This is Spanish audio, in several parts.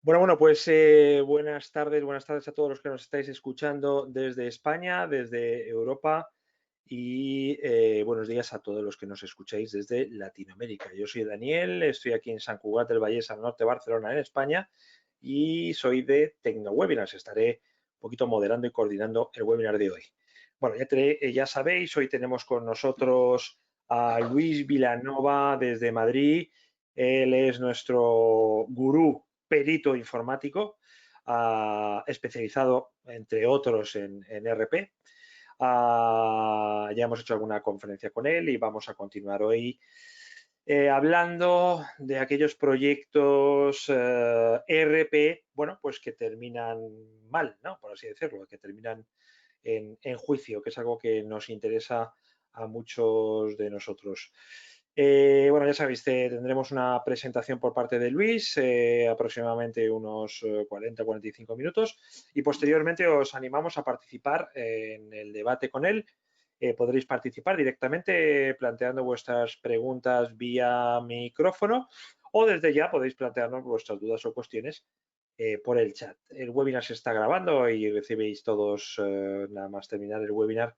Bueno, pues buenas tardes a todos los que nos estáis escuchando desde España, desde Europa y buenos días a todos los que nos escucháis desde Latinoamérica. Yo soy Daniel, estoy aquí en Sant Cugat del Vallès, al norte de Barcelona, en España, y soy de TecnoWebinars. Estaré un poquito moderando y coordinando el webinar de hoy. Bueno, ya sabéis, hoy tenemos con nosotros a Luis Vilanova desde Madrid. Él es nuestro gurú perito informático, especializado, entre otros, en RP. Ya hemos hecho alguna conferencia con él y vamos a continuar hoy hablando de aquellos proyectos RP, bueno, pues que terminan mal, ¿no? Por así decirlo, que terminan en juicio, que es algo que nos interesa a muchos de nosotros. Bueno, ya sabéis, tendremos una presentación por parte de Luis, aproximadamente unos 40-45 minutos, y posteriormente os animamos a participar en el debate con él. Podréis participar directamente planteando vuestras preguntas vía micrófono o desde ya podéis plantearnos vuestras dudas o cuestiones por el chat. El webinar se está grabando y recibéis todos, nada más terminar el webinar,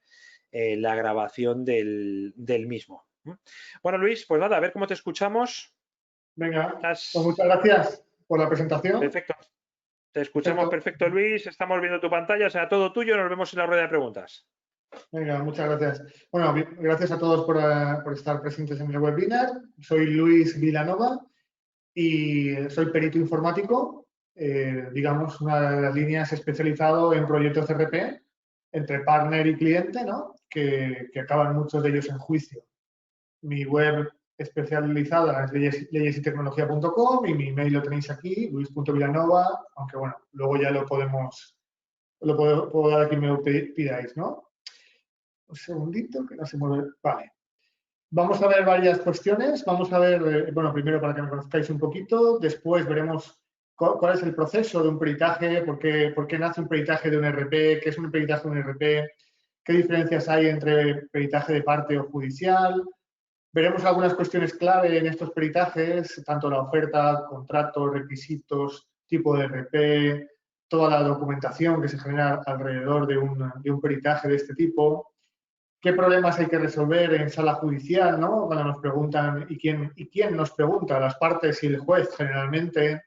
la grabación del mismo. Bueno, Luis, pues nada, a ver cómo te escuchamos. Venga, pues ¿Estás muchas gracias por la presentación. perfecto? Te escuchamos Perfecto. perfecto, Luis. Estamos viendo tu pantalla, o sea, todo tuyo. Nos vemos en la rueda de preguntas. Venga, muchas gracias. Bueno, gracias a todos por estar presentes en el webinar. Soy Luis Vilanova y soy perito informático, digamos, una de las líneas especializado en proyectos RP entre partner y cliente, ¿no? Que acaban muchos de ellos en juicio. Mi web especializada es leyesytecnología.com y mi email lo tenéis aquí, luis.vilanova, aunque bueno, luego ya puedo dar a quien me lo pidáis, ¿no? Un segundito, que no se mueve. Vale. Vamos a ver varias cuestiones. Vamos a ver, bueno, primero para que me conozcáis un poquito, después veremos cuál es el proceso de un peritaje, por qué nace un peritaje de un RP, qué es un peritaje de un RP, qué diferencias hay entre peritaje de parte o judicial. Veremos algunas cuestiones clave en estos peritajes, tanto la oferta, contratos, requisitos, tipo de RP, toda la documentación que se genera alrededor de un peritaje de este tipo, qué problemas hay que resolver en sala judicial, ¿no? Cuando nos preguntan, ¿y quién nos pregunta? Las partes y el juez, generalmente.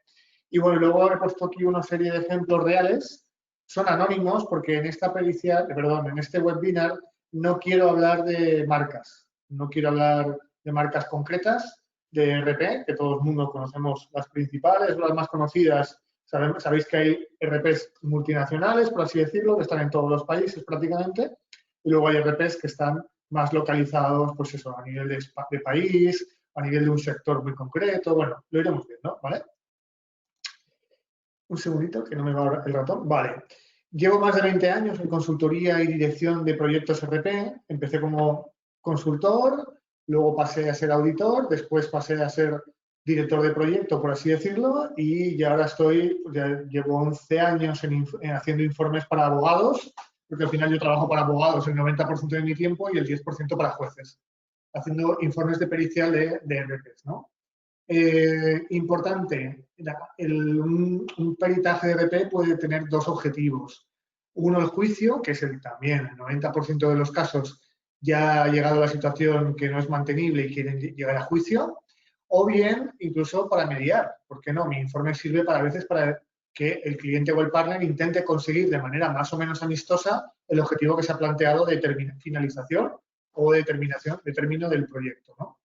Y bueno, luego he puesto aquí una serie de ejemplos reales. Son anónimos porque en esta en este webinar no quiero hablar de marcas. No quiero hablar de marcas concretas de RP, que todo el mundo conocemos las principales o las más conocidas. Sabéis que hay RPs multinacionales, por así decirlo, que están en todos los países prácticamente. Y luego hay RPs que están más localizados, pues eso, a nivel de país, a nivel de un sector muy concreto. Bueno, lo iremos viendo, ¿vale? Un segundito, que no me va el ratón. Vale. Llevo más de 20 años en consultoría y dirección de proyectos RP. Empecé como consultor, luego pasé a ser auditor, después pasé a ser director de proyecto, por así decirlo, y ahora ya llevo 11 años haciendo informes para abogados, porque al final yo trabajo para abogados el 90% de mi tiempo y el 10% para jueces, haciendo informes de pericia de RPs, ¿no? Importante, un peritaje de RP puede tener dos objetivos. Uno, el juicio, que es también el 90% de los casos ya ha llegado a la situación que no es mantenible y quieren llegar a juicio, o bien incluso para mediar. ¿Por qué no? Mi informe sirve a veces para que el cliente o el partner intente conseguir de manera más o menos amistosa el objetivo que se ha planteado de finalización o de término del proyecto, ¿no?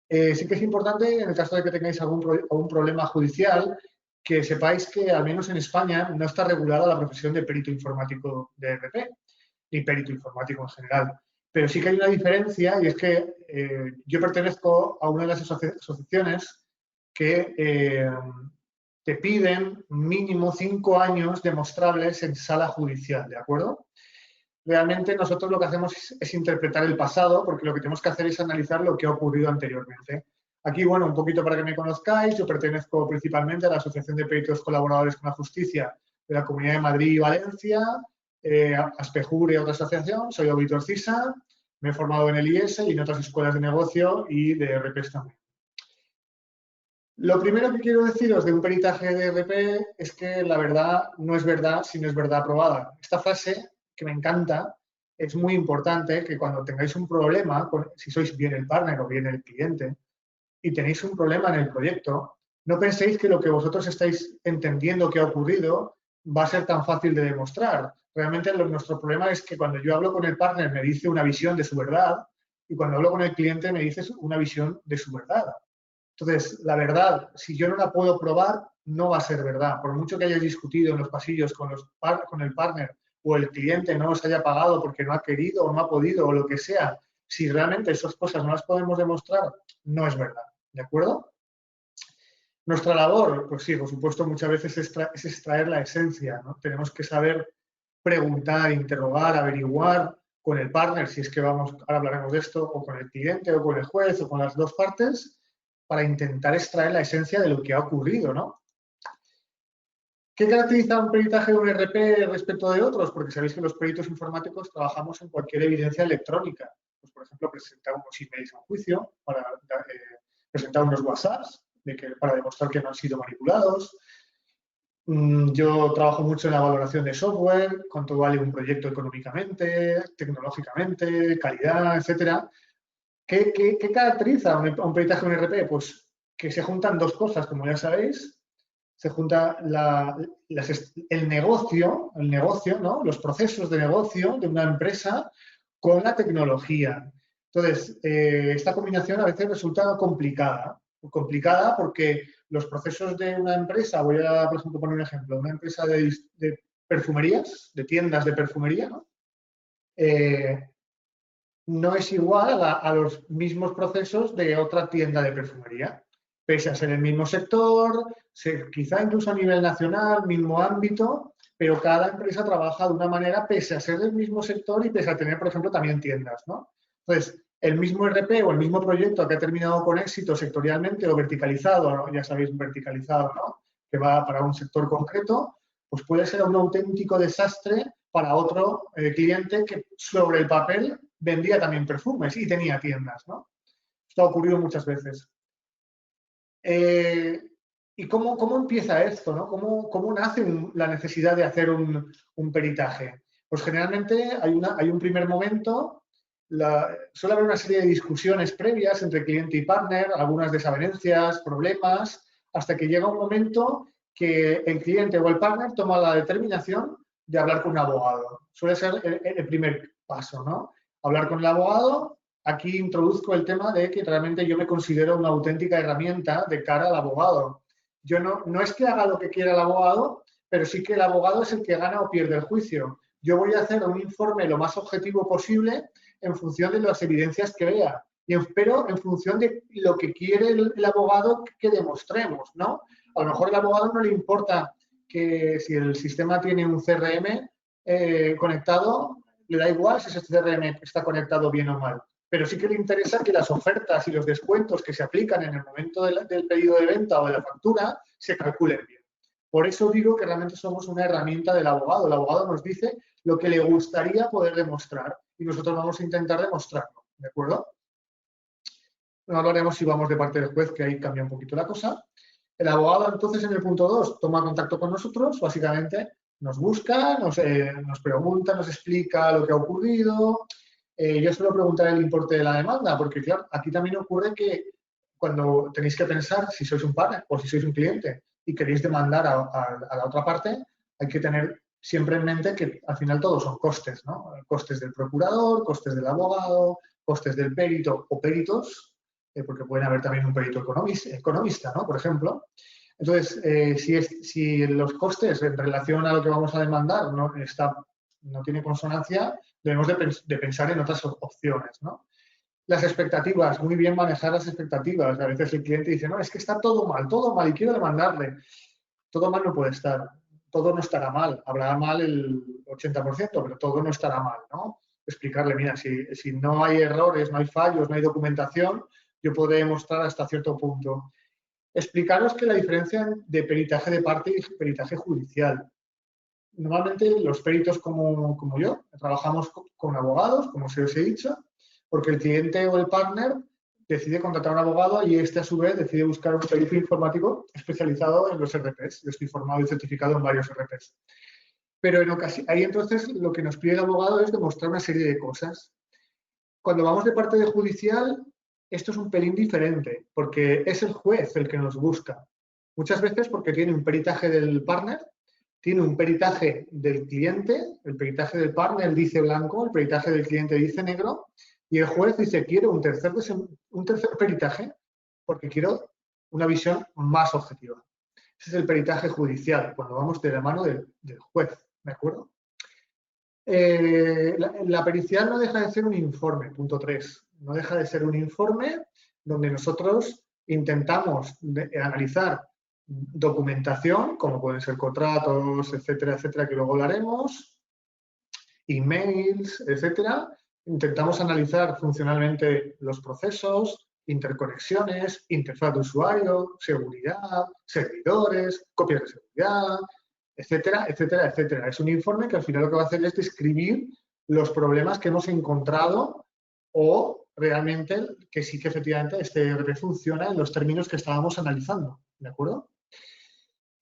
Sí que es importante, en el caso de que tengáis algún problema judicial, que sepáis que, al menos en España, no está regulada la profesión de perito informático de RP, ni perito informático en general. Pero sí que hay una diferencia y es que yo pertenezco a una de las asociaciones que te piden mínimo 5 años demostrables en sala judicial, ¿de acuerdo? Realmente nosotros lo que hacemos es interpretar el pasado, porque lo que tenemos que hacer es analizar lo que ha ocurrido anteriormente. Aquí, bueno, un poquito para que me conozcáis, yo pertenezco principalmente a la Asociación de Peritos Colaboradores con la Justicia de la Comunidad de Madrid y Valencia, Aspejure, otra asociación, soy auditor CISA, me he formado en el IES y en otras escuelas de negocio y de RPs también. Lo primero que quiero deciros de un peritaje de RP es que la verdad no es verdad si no es verdad probada. Esta frase, que me encanta, es muy importante que cuando tengáis un problema, si sois bien el partner o bien el cliente, y tenéis un problema en el proyecto, no penséis que lo que vosotros estáis entendiendo que ha ocurrido va a ser tan fácil de demostrar. Realmente nuestro problema es que cuando yo hablo con el partner me dice una visión de su verdad y cuando hablo con el cliente me dice una visión de su verdad. Entonces, la verdad, si yo no la puedo probar, no va a ser verdad. Por mucho que hayas discutido en los pasillos con el partner o el cliente no os haya pagado porque no ha querido o no ha podido o lo que sea, si realmente esas cosas no las podemos demostrar, no es verdad. ¿De acuerdo? Nuestra labor, pues sí, por supuesto, muchas veces es extraer la esencia, ¿no? Tenemos que saber preguntar, interrogar, averiguar con el partner, si es que vamos, ahora hablaremos de esto, o con el cliente, o con el juez, o con las dos partes, para intentar extraer la esencia de lo que ha ocurrido, ¿no? ¿Qué caracteriza un peritaje de un RP respecto de otros? Porque sabéis que los peritos informáticos trabajamos en cualquier evidencia electrónica. Pues, por ejemplo, presentar unos emails a un juicio, presentar unos WhatsApps para demostrar que no han sido manipulados. Yo trabajo mucho en la valoración de software, cuánto vale un proyecto económicamente, tecnológicamente, calidad, etcétera. ¿Qué caracteriza a un peritaje de un RP? Pues que se juntan dos cosas, como ya sabéis. Se junta el negocio, ¿no? Los procesos de negocio de una empresa con la tecnología. Entonces, esta combinación a veces resulta complicada. Complicada porque los procesos de una empresa, voy a, por ejemplo, poner un ejemplo, una empresa de perfumerías, de tiendas de perfumería, ¿no? No es igual a los mismos procesos de otra tienda de perfumería. Pese a ser el mismo sector, quizá incluso a nivel nacional, mismo ámbito, pero cada empresa trabaja de una manera pese a ser del mismo sector y pese a tener, por ejemplo, también tiendas, ¿no? Entonces, el mismo RP o el mismo proyecto que ha terminado con éxito sectorialmente o verticalizado, ¿no? Ya sabéis, verticalizado, ¿no? Que va para un sector concreto, pues puede ser un auténtico desastre para otro cliente que sobre el papel vendía también perfumes y tenía tiendas, ¿no? Esto ha ocurrido muchas veces. ¿Y cómo empieza esto, ¿no? ¿Cómo nace la necesidad de hacer un peritaje? Pues generalmente hay un primer momento, suele haber una serie de discusiones previas entre cliente y partner, algunas desavenencias, problemas, hasta que llega un momento que el cliente o el partner toma la determinación de hablar con un abogado. Suele ser el primer paso, ¿no? Hablar con el abogado. Aquí introduzco el tema de que realmente yo me considero una auténtica herramienta de cara al abogado. Yo no es que haga lo que quiera el abogado, pero sí que el abogado es el que gana o pierde el juicio. Yo voy a hacer un informe lo más objetivo posible en función de las evidencias que vea, pero en función de lo que quiere el abogado que demostremos, ¿no? A lo mejor al abogado no le importa que si el sistema tiene un CRM conectado, le da igual si ese CRM está conectado bien o mal, pero sí que le interesa que las ofertas y los descuentos que se aplican en el momento del pedido de venta o de la factura se calculen bien. Por eso digo que realmente somos una herramienta del abogado. El abogado nos dice lo que le gustaría poder demostrar y nosotros vamos a intentar demostrarlo, ¿de acuerdo? No hablaremos si vamos de parte del juez, que ahí cambia un poquito la cosa. El abogado, entonces, en el punto 2, toma contacto con nosotros, básicamente nos busca, nos pregunta, nos explica lo que ha ocurrido. Yo suelo preguntar el importe de la demanda, porque, claro, aquí también ocurre que cuando tenéis que pensar si sois un partner o si sois un cliente y queréis demandar a la otra parte, hay que tener siempre en mente que al final todos son costes, ¿no? Costes del procurador, costes del abogado, costes del perito o peritos, porque pueden haber también un perito economista, ¿no? Por ejemplo. Entonces, si los costes en relación a lo que vamos a demandar no tiene consonancia, debemos de pensar en otras opciones, ¿no? Las expectativas, muy bien manejar las expectativas. A veces el cliente dice, no, es que está todo mal y quiero demandarle. Todo mal no puede estar, todo no estará mal. Habrá mal el 80%, pero todo no estará mal, ¿no? Explicarle, mira, si no hay errores, no hay fallos, no hay documentación, yo podré demostrar hasta cierto punto. Explicaros que la diferencia de peritaje de parte y peritaje judicial. Normalmente los peritos como yo trabajamos con abogados, como se os he dicho, porque el cliente o el partner decide contratar a un abogado y este a su vez decide buscar un perito informático especializado en los RPs. Yo estoy formado y certificado en varios RPs. Pero ahí entonces lo que nos pide el abogado es demostrar una serie de cosas. Cuando vamos de parte de judicial, esto es un pelín diferente, porque es el juez el que nos busca. Muchas veces porque tiene un peritaje del partner, tiene un peritaje del cliente, el peritaje del partner dice blanco, el peritaje del cliente dice negro, y el juez dice, quiero un tercer peritaje porque quiero una visión más objetiva. Ese es el peritaje judicial, cuando vamos de la mano del juez, ¿de acuerdo? La pericial no deja de ser un informe, punto 3. No deja de ser un informe donde nosotros intentamos analizar documentación, como pueden ser contratos, etcétera, etcétera, que luego hablaremos, emails, etcétera. Intentamos analizar funcionalmente los procesos, interconexiones, interfaz de usuario, seguridad, servidores, copias de seguridad, etcétera, etcétera, etcétera. Es un informe que al final lo que va a hacer es describir los problemas que hemos encontrado o realmente que sí que efectivamente este ERP funciona en los términos que estábamos analizando, ¿de acuerdo?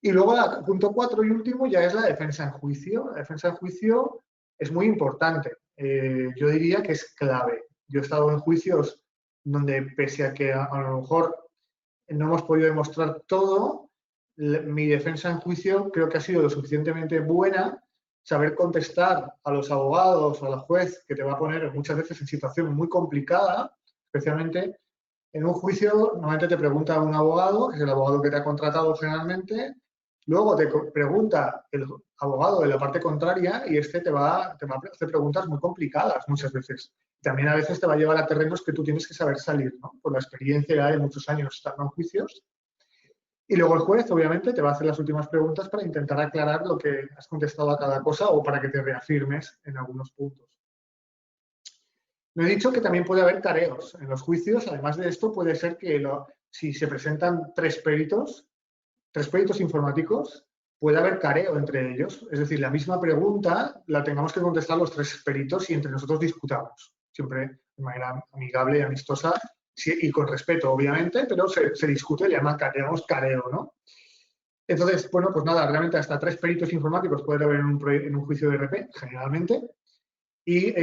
Y luego, punto 4 y último, ya es la defensa en juicio. La defensa en juicio es muy importante. Yo diría que es clave. Yo he estado en juicios donde, pese a que a lo mejor no hemos podido demostrar todo, mi defensa en juicio creo que ha sido lo suficientemente buena, saber contestar a los abogados o al juez que te va a poner muchas veces en situación muy complicada, especialmente en un juicio. Normalmente te pregunta un abogado, que es el abogado que te ha contratado generalmente, luego te pregunta el abogado de la parte contraria y este te va a hacer preguntas muy complicadas muchas veces. También a veces te va a llevar a terrenos que tú tienes que saber salir, ¿no? Por la experiencia de muchos años estando en juicios. Y luego el juez, obviamente, te va a hacer las últimas preguntas para intentar aclarar lo que has contestado a cada cosa o para que te reafirmes en algunos puntos. No he dicho que también puede haber careos. En los juicios, además de esto, puede ser que si se presentan tres peritos informáticos, puede haber careo entre ellos. Es decir, la misma pregunta la tengamos que contestar los tres peritos y entre nosotros discutamos. Siempre de manera amigable y amistosa y con respeto, obviamente, pero se discute, le llamamos careo, ¿no? Entonces, bueno, pues nada, realmente hasta tres peritos informáticos puede haber en un juicio de RP, generalmente. Y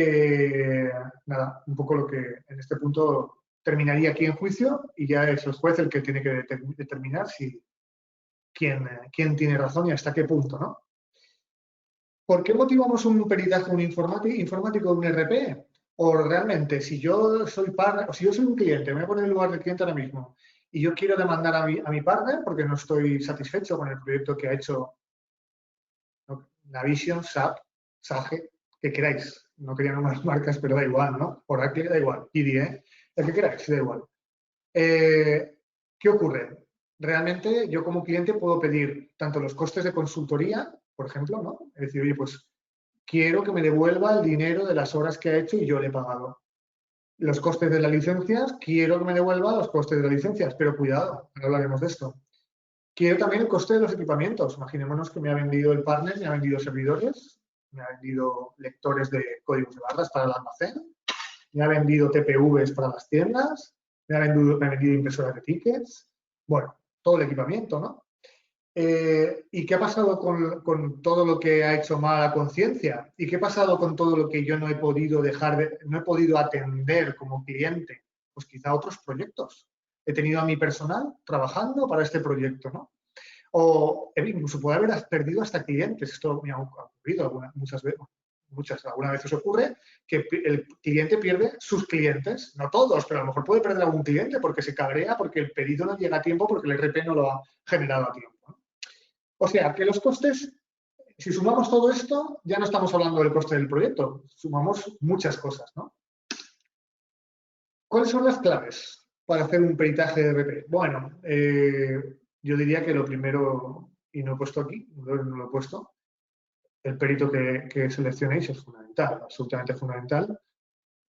nada, un poco lo que en este punto terminaría aquí en juicio y ya es el juez el que tiene que determinar quién tiene razón y hasta qué punto, ¿no? ¿Por qué motivamos un peritaje un informático de un RP? O realmente, si yo soy partner, o si yo soy un cliente, me voy a poner en el lugar del cliente ahora mismo, y yo quiero demandar a mi partner porque no estoy satisfecho con el proyecto que ha hecho, ¿no? Navision, SAP, Sage, que queráis. No quería nombrar marcas, pero da igual, ¿no? Oracle, da igual. IDE, el que queráis, da igual. ¿Qué ocurre? Realmente yo como cliente puedo pedir tanto los costes de consultoría, por ejemplo, ¿no? Es decir, oye, pues quiero que me devuelva el dinero de las horas que ha hecho y yo le he pagado. Los costes de las licencias, quiero que me devuelva los costes de las licencias, pero cuidado, ahora hablaremos de esto. Quiero también el coste de los equipamientos. Imaginémonos que me ha vendido el partner, me ha vendido servidores, me ha vendido lectores de códigos de barras para el almacén, me ha vendido TPVs para las tiendas, me ha vendido impresoras de tickets, bueno, todo el equipamiento, ¿no? ¿Y qué ha pasado con todo lo que ha hecho mala conciencia? ¿Y qué ha pasado con todo lo que yo no he podido no he podido atender como cliente? Pues quizá otros proyectos. He tenido a mi personal trabajando para este proyecto, ¿no? O incluso puede haber perdido hasta clientes. Esto me ha ocurrido algunas veces ocurre que el cliente pierde sus clientes, no todos, pero a lo mejor puede perder algún cliente porque se cabrea, porque el pedido no llega a tiempo, porque el RP no lo ha generado a tiempo, ¿no? O sea, que los costes, si sumamos todo esto, ya no estamos hablando del coste del proyecto, sumamos muchas cosas, ¿no? ¿Cuáles son las claves para hacer un peritaje de RP? Bueno, yo diría que lo primero, y no he puesto aquí, no lo he puesto, el perito que seleccionéis es fundamental, absolutamente fundamental,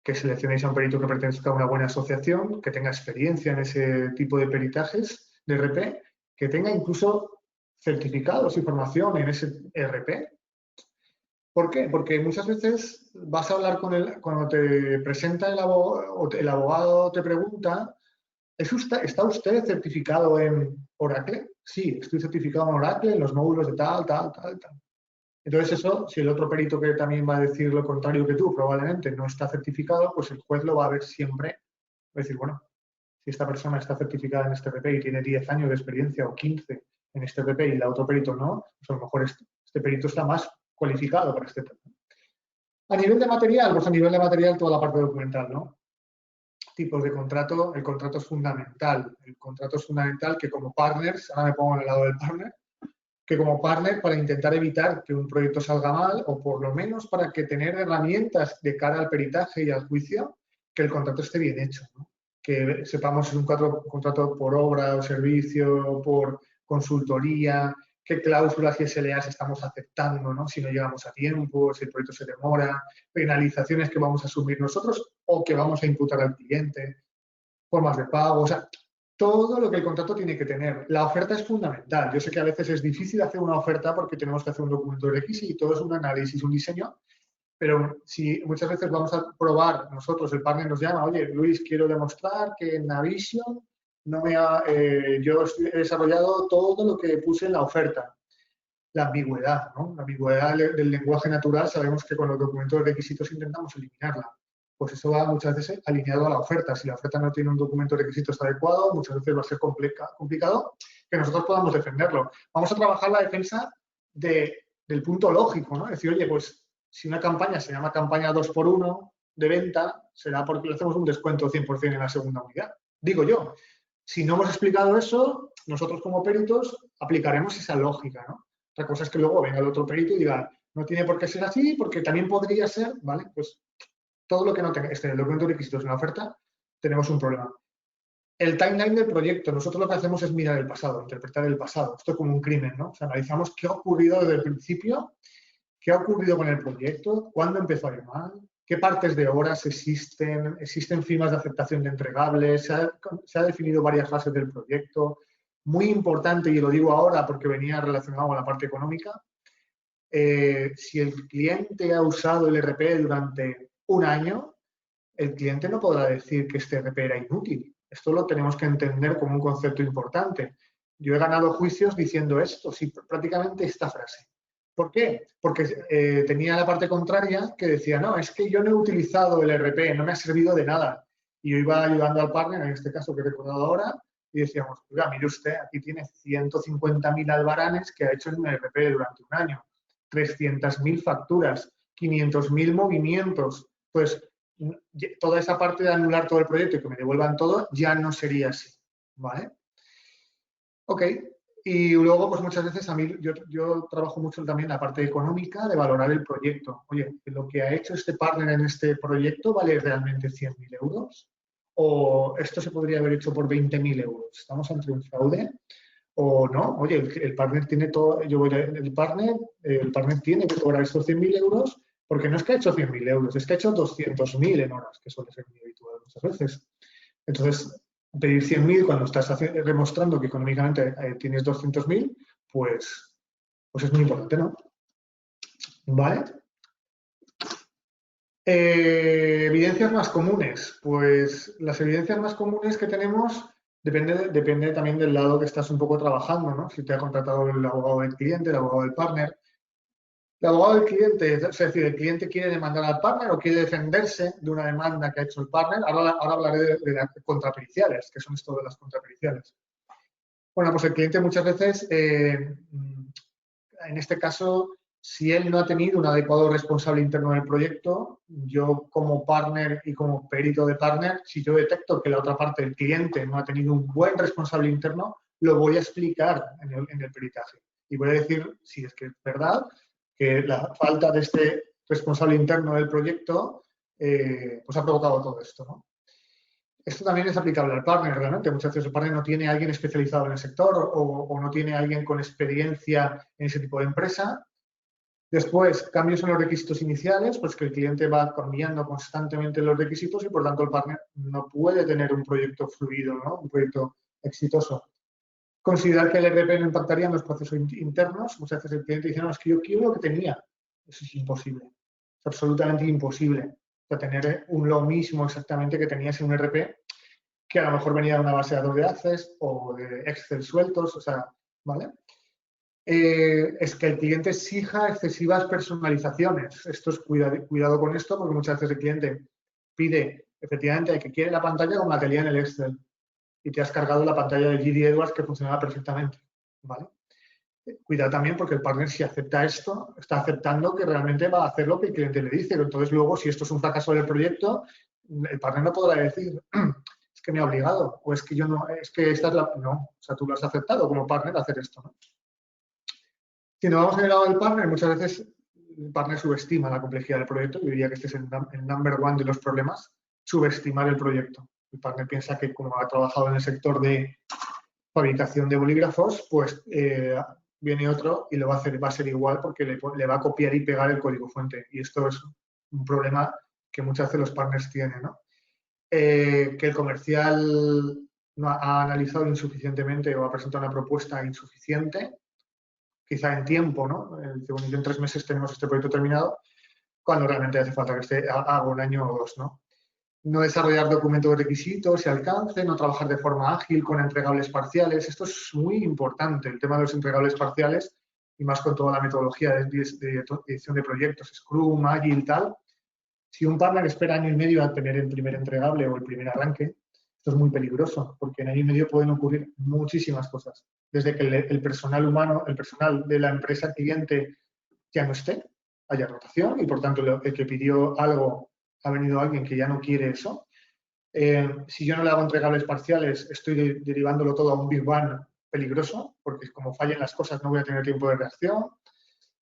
que seleccionéis a un perito que pertenezca a una buena asociación, que tenga experiencia en ese tipo de peritajes de RP, que tenga incluso certificados y formación en ese RP. ¿Por qué? Porque muchas veces vas a hablar con él, cuando te presenta el abogado te pregunta, ¿Está usted certificado en Oracle? Sí, estoy certificado en Oracle, en los módulos de tal, tal, tal, tal. Entonces eso, si el otro perito que también va a decir lo contrario que tú, probablemente no está certificado, pues el juez lo va a ver siempre. Va a decir, bueno, si esta persona está certificada en este RP y tiene 10 años de experiencia o 15 en este RP y el otro perito no, pues a lo mejor este perito está más cualificado para este tema. A nivel de material, pues a nivel de material toda la parte documental, ¿no? Tipos de contrato, el contrato es fundamental. El contrato es fundamental que como partners, ahora me pongo en el lado del partner, que como partner para intentar evitar que un proyecto salga mal o por lo menos para que tener herramientas de cara al peritaje y al juicio, que el contrato esté bien hecho, ¿no? Que sepamos si es un contrato por obra o servicio, por consultoría, qué cláusulas y SLAs estamos aceptando, ¿no? Si no llegamos a tiempo, si el proyecto se demora, penalizaciones que vamos a asumir nosotros o que vamos a imputar al cliente, formas de pago, o sea, todo lo que el contrato tiene que tener. La oferta es fundamental. Yo sé que a veces es difícil hacer una oferta porque tenemos que hacer un documento de requisitos, un análisis, un diseño, pero si muchas veces vamos a probar, nosotros, el partner nos llama, oye, Luis, quiero demostrar que en Navision yo he desarrollado todo lo que puse en la oferta. La ambigüedad, ¿no? La ambigüedad del lenguaje natural, sabemos que con los documentos de requisitos intentamos eliminarla. Pues eso va muchas veces alineado a la oferta. Si la oferta no tiene un documento de requisitos adecuado, muchas veces va a ser complicado que nosotros podamos defenderlo. Vamos a trabajar la defensa del punto lógico, ¿no? Es decir, oye, pues si una campaña se llama campaña 2x1 de venta, será porque le hacemos un descuento 100% en la segunda unidad. Digo yo, si no hemos explicado eso, nosotros como peritos aplicaremos esa lógica, ¿no? Otra cosa es que luego venga el otro perito y diga, no tiene por qué ser así, porque también podría ser, ¿vale? Pues todo lo que no esté en el documento de requisitos en la oferta, tenemos un problema. El timeline del proyecto, nosotros lo que hacemos es mirar el pasado, interpretar el pasado. Esto es como un crimen, ¿no? O sea, analizamos qué ha ocurrido desde el principio, qué ha ocurrido con el proyecto, cuándo empezó a ir mal, qué partes de horas existen firmas de aceptación de entregables, se ha definido varias fases del proyecto. Muy importante, y lo digo ahora porque venía relacionado con la parte económica, si el cliente ha usado el RP durante un año, el cliente no podrá decir que este RP era inútil. Esto lo tenemos que entender como un concepto importante. Yo he ganado juicios diciendo esto, sí, prácticamente esta frase. ¿Por qué? Porque tenía la parte contraria que decía, no, es que yo no he utilizado el RP, no me ha servido de nada. Y yo iba ayudando al partner, en este caso que he recordado ahora, y decíamos, oiga, mire usted, aquí tiene 150.000 albaranes que ha hecho en un RP durante un año, 300.000 facturas, 500.000 movimientos. Pues toda esa parte de anular todo el proyecto y que me devuelvan todo ya no sería así, ¿vale? Ok, y luego pues muchas veces a mí yo trabajo mucho también la parte económica de valorar el proyecto. Oye, ¿lo que ha hecho este partner en este proyecto vale realmente 100.000 euros? ¿O esto se podría haber hecho por 20.000 euros? ¿Estamos ante un fraude? ¿O no? Oye, el partner tiene todo, el partner tiene que cobrar estos 100.000 euros porque no es que ha hecho 100.000 euros, es que ha hecho 200.000 en horas, que suele ser muy habitual muchas veces. Entonces, pedir 100.000 cuando estás demostrando que económicamente tienes 200.000, pues es muy importante, ¿no? ¿Vale? Evidencias más comunes. Pues las evidencias más comunes que tenemos depende también del lado que estás un poco trabajando, ¿no? Si te ha contratado el abogado del cliente, el abogado del partner. El abogado del cliente, es decir, el cliente quiere demandar al partner o quiere defenderse de una demanda que ha hecho el partner. Ahora hablaré de las contrapericiales, que son esto de las contrapericiales. Bueno, pues el cliente muchas veces, en este caso, si él no ha tenido un adecuado responsable interno del proyecto, yo como partner y como perito de partner, si yo detecto que la otra parte, el cliente, no ha tenido un buen responsable interno, lo voy a explicar en el peritaje. Y voy a decir, si es que es verdad, que la falta de este responsable interno del proyecto pues ha provocado todo esto, ¿no? Esto también es aplicable al partner, realmente. Muchas veces el partner no tiene a alguien especializado en el sector o no tiene a alguien con experiencia en ese tipo de empresa. Después, cambios en los requisitos iniciales, pues que el cliente va cambiando constantemente los requisitos y por tanto el partner no puede tener un proyecto fluido, ¿no? Un proyecto exitoso. Considerar que el RP no impactaría en los procesos internos. Muchas veces el cliente dice, no, es que yo quiero lo que tenía. Eso es imposible. Es absolutamente imposible. O sea, tener lo mismo exactamente que tenías en un RP. que a lo mejor venía de una base de datos de Access o de Excel sueltos, o sea, ¿vale? Es que el cliente exija excesivas personalizaciones. Esto es cuidado con esto, porque muchas veces el cliente pide, efectivamente, que quiere la pantalla como la tenía en el Excel y te has cargado la pantalla de GD Edwards que funcionaba perfectamente, ¿vale? Cuidado también porque el partner, si acepta esto, está aceptando que realmente va a hacer lo que el cliente le dice. Entonces, luego, si esto es un fracaso del proyecto, el partner no podrá decir, es que me ha obligado, o es que yo no, es que esta es la... No, o sea, tú lo has aceptado como partner a hacer esto, ¿no? Si nos vamos a lado del partner, muchas veces el partner subestima la complejidad del proyecto. Yo diría que este es el number one de los problemas, subestimar el proyecto. El partner piensa que como ha trabajado en el sector de fabricación de bolígrafos, pues viene otro y lo va a hacer, va a ser igual porque le va a copiar y pegar el código fuente. Y esto es un problema que muchas veces los partners tienen, ¿no? Que el comercial no ha analizado insuficientemente o ha presentado una propuesta insuficiente, quizá en tiempo, ¿no? Según yo, en 3 meses tenemos este proyecto terminado, cuando realmente hace falta que esté haga un año o 2, ¿no? No desarrollar documentos de requisitos y alcance, no trabajar de forma ágil con entregables parciales. Esto es muy importante, el tema de los entregables parciales, y más con toda la metodología de edición de proyectos, Scrum, Agile, tal. Si un partner espera año y medio a tener el primer entregable o el primer arranque, esto es muy peligroso, porque en año y medio pueden ocurrir muchísimas cosas. Desde que el personal humano, el personal de la empresa cliente ya no esté, haya rotación y por tanto el que pidió algo ha venido alguien que ya no quiere eso. Si yo no le hago entregables parciales, estoy derivándolo todo a un Big Bang peligroso, porque como fallen las cosas no voy a tener tiempo de reacción.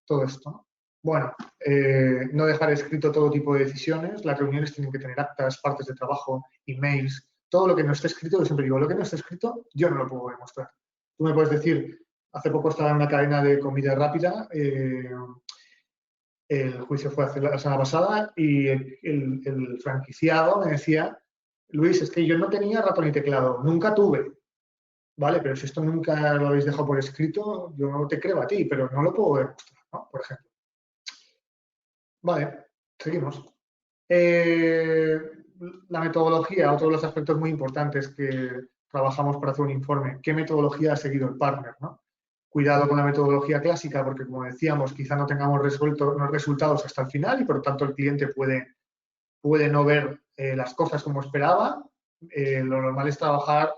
Todo esto, ¿no? Bueno, no dejar escrito todo tipo de decisiones. Las reuniones tienen que tener actas, partes de trabajo, emails, todo lo que no esté escrito. Yo siempre digo, lo que no esté escrito, yo no lo puedo demostrar. Tú me puedes decir, hace poco estaba en una cadena de comida rápida, el juicio fue la semana pasada y el franquiciado me decía, Luis, es que yo no tenía ratón y teclado, nunca tuve. Vale, pero si esto nunca lo habéis dejado por escrito, yo no te creo a ti, pero no lo puedo demostrar, ¿no? Por ejemplo. Vale, seguimos. La metodología, otro de los aspectos muy importantes que trabajamos para hacer un informe. ¿Qué metodología ha seguido el partner, ¿no? Cuidado con la metodología clásica porque, como decíamos, quizá no tengamos los resultados hasta el final y, por lo tanto, el cliente puede no ver las cosas como esperaba. Lo normal es trabajar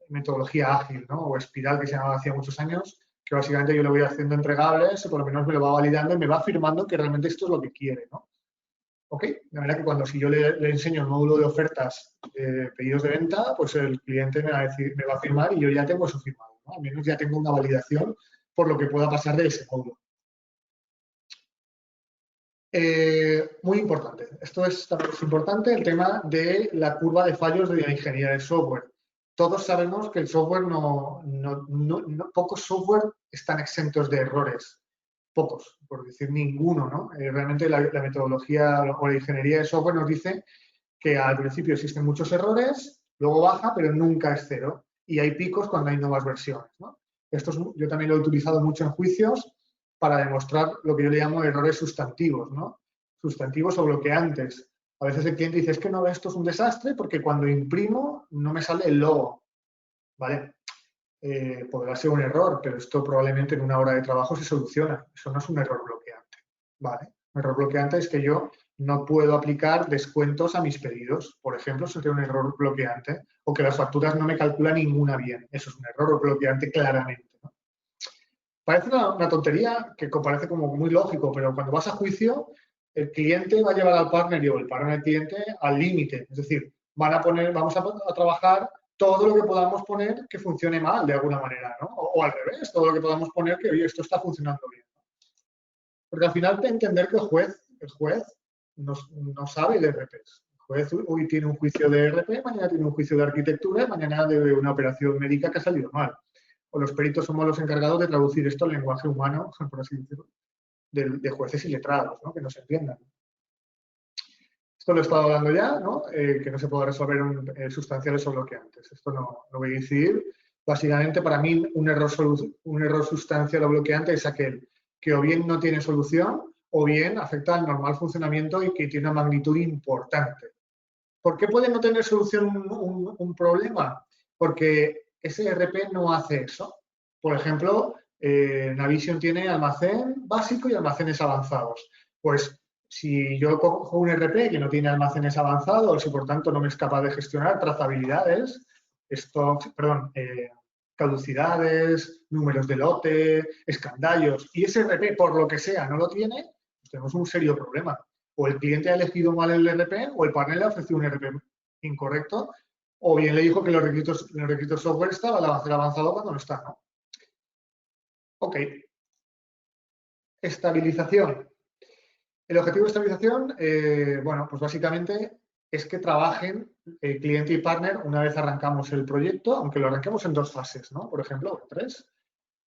metodología ágil, ¿no? O espiral, que se llamaba hacía muchos años, que básicamente yo le voy haciendo entregables, o por lo menos me lo va validando y me va afirmando que realmente esto es lo que quiere, ¿no? ¿Ok? De manera que cuando si yo le enseño el módulo de ofertas, pedidos de venta, pues el cliente me va a firmar y yo ya tengo eso firmado, ¿no? Al menos ya tengo una validación por lo que pueda pasar de ese módulo. Muy importante. Esto es importante, el tema de la curva de fallos de la ingeniería de software. Todos sabemos que el software pocos software están exentos de errores. Pocos, por decir ninguno, ¿no? Realmente la metodología o la ingeniería de software nos dice que al principio existen muchos errores, luego baja, pero nunca es cero. Y hay picos cuando hay nuevas versiones, ¿no? Yo también lo he utilizado mucho en juicios para demostrar lo que yo le llamo errores sustantivos, ¿no? Sustantivos o bloqueantes. A veces el cliente dice, es que no, esto es un desastre porque cuando imprimo no me sale el logo, ¿vale? Podrá ser un error, pero esto probablemente en una hora de trabajo se soluciona. Eso no es un error bloqueante, ¿vale? Un error bloqueante es que yo no puedo aplicar descuentos a mis pedidos. Por ejemplo, eso sería un error bloqueante. O que las facturas no me calculan ninguna bien. Eso es un error bloqueante claramente, ¿no? Parece una tontería que parece como muy lógico, pero cuando vas a juicio, el cliente va a llevar al partner o el partner al cliente al límite. Es decir, vamos a trabajar todo lo que podamos poner que funcione mal de alguna manera, ¿no? O al revés, todo lo que podamos poner que, oye, esto está funcionando bien. Porque al final hay que entender que el juez no sabe de RPs. El juez hoy tiene un juicio de RP, mañana tiene un juicio de arquitectura, mañana de una operación médica que ha salido mal. O los peritos somos los encargados de traducir esto al lenguaje humano, por así decirlo, de jueces y letrados, ¿no? Que nos entiendan. Esto lo he estado hablando ya, ¿no? Que no se pueda resolver sustanciales o bloqueantes. Esto no voy a decidir. Básicamente, para mí, un error sustancial o bloqueante es aquel que o bien no tiene solución o bien afecta al normal funcionamiento y que tiene una magnitud importante. ¿Por qué puede no tener solución un problema? Porque ese ERP no hace eso. Por ejemplo, Navision tiene almacén básico y almacenes avanzados. Pues si yo cojo un ERP que no tiene almacenes avanzados y por tanto no me es capaz de gestionar trazabilidades, caducidades, números de lote, escandallos, y ese ERP por lo que sea no lo tiene, pues tenemos un serio problema. O el cliente ha elegido mal el ERP o el partner le ha ofrecido un ERP incorrecto, o bien le dijo que los requisitos software estaban a ser avanzado cuando no está, ¿no? Ok. Estabilización. El objetivo de estabilización, bueno, pues básicamente es que trabajen cliente y partner una vez arrancamos el proyecto, aunque lo arranquemos en 2 fases, ¿no? Por ejemplo, o en 3.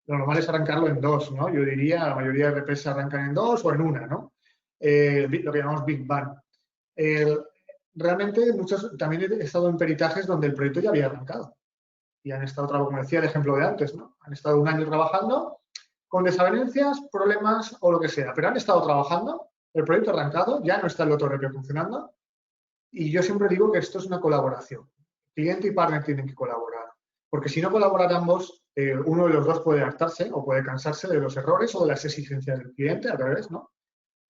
Lo normal es arrancarlo en 2, ¿no? Yo diría, la mayoría de RPs se arrancan en 2 o en 1, ¿no? Lo que llamamos Big Bang. Realmente también he estado en peritajes donde el proyecto ya había arrancado y han estado, como decía el ejemplo de antes, ¿no? Han estado 1 año trabajando con desavenencias, problemas o lo que sea, pero han estado trabajando, el proyecto arrancado, ya no está el otro RP funcionando y yo siempre digo que esto es una colaboración. Cliente y partner tienen que colaborar, porque si no colaboran ambos, uno de los dos puede hartarse o puede cansarse de los errores o de las exigencias del cliente, al revés, ¿no?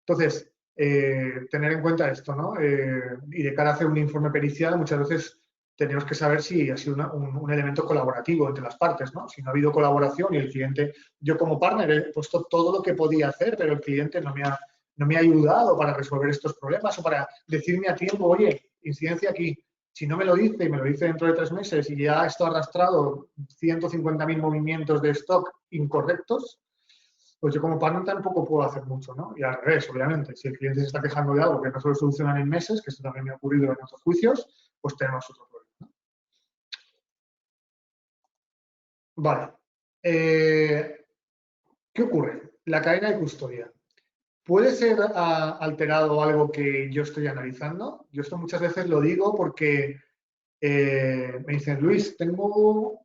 Entonces, tener en cuenta esto, ¿no? Y de cara a hacer un informe pericial, muchas veces tenemos que saber si ha sido un elemento colaborativo entre las partes, ¿no? Si no ha habido colaboración y el cliente, yo como partner he puesto todo lo que podía hacer, pero el cliente no me ha ayudado para resolver estos problemas o para decirme a tiempo, oye, incidencia aquí. Si no me lo dice y me lo dice dentro de 3 meses y ya esto ha arrastrado 150.000 movimientos de stock incorrectos, pues yo como partner tampoco puedo hacer mucho, ¿no? Y al revés, obviamente, si el cliente se está quejando de algo que no se lo solucionan en meses, que esto también me ha ocurrido en otros juicios, pues tenemos otro problema, ¿no? Vale. ¿Qué ocurre? La cadena de custodia. ¿Puede ser alterado algo que yo estoy analizando? Yo esto muchas veces lo digo porque me dicen, Luis, tengo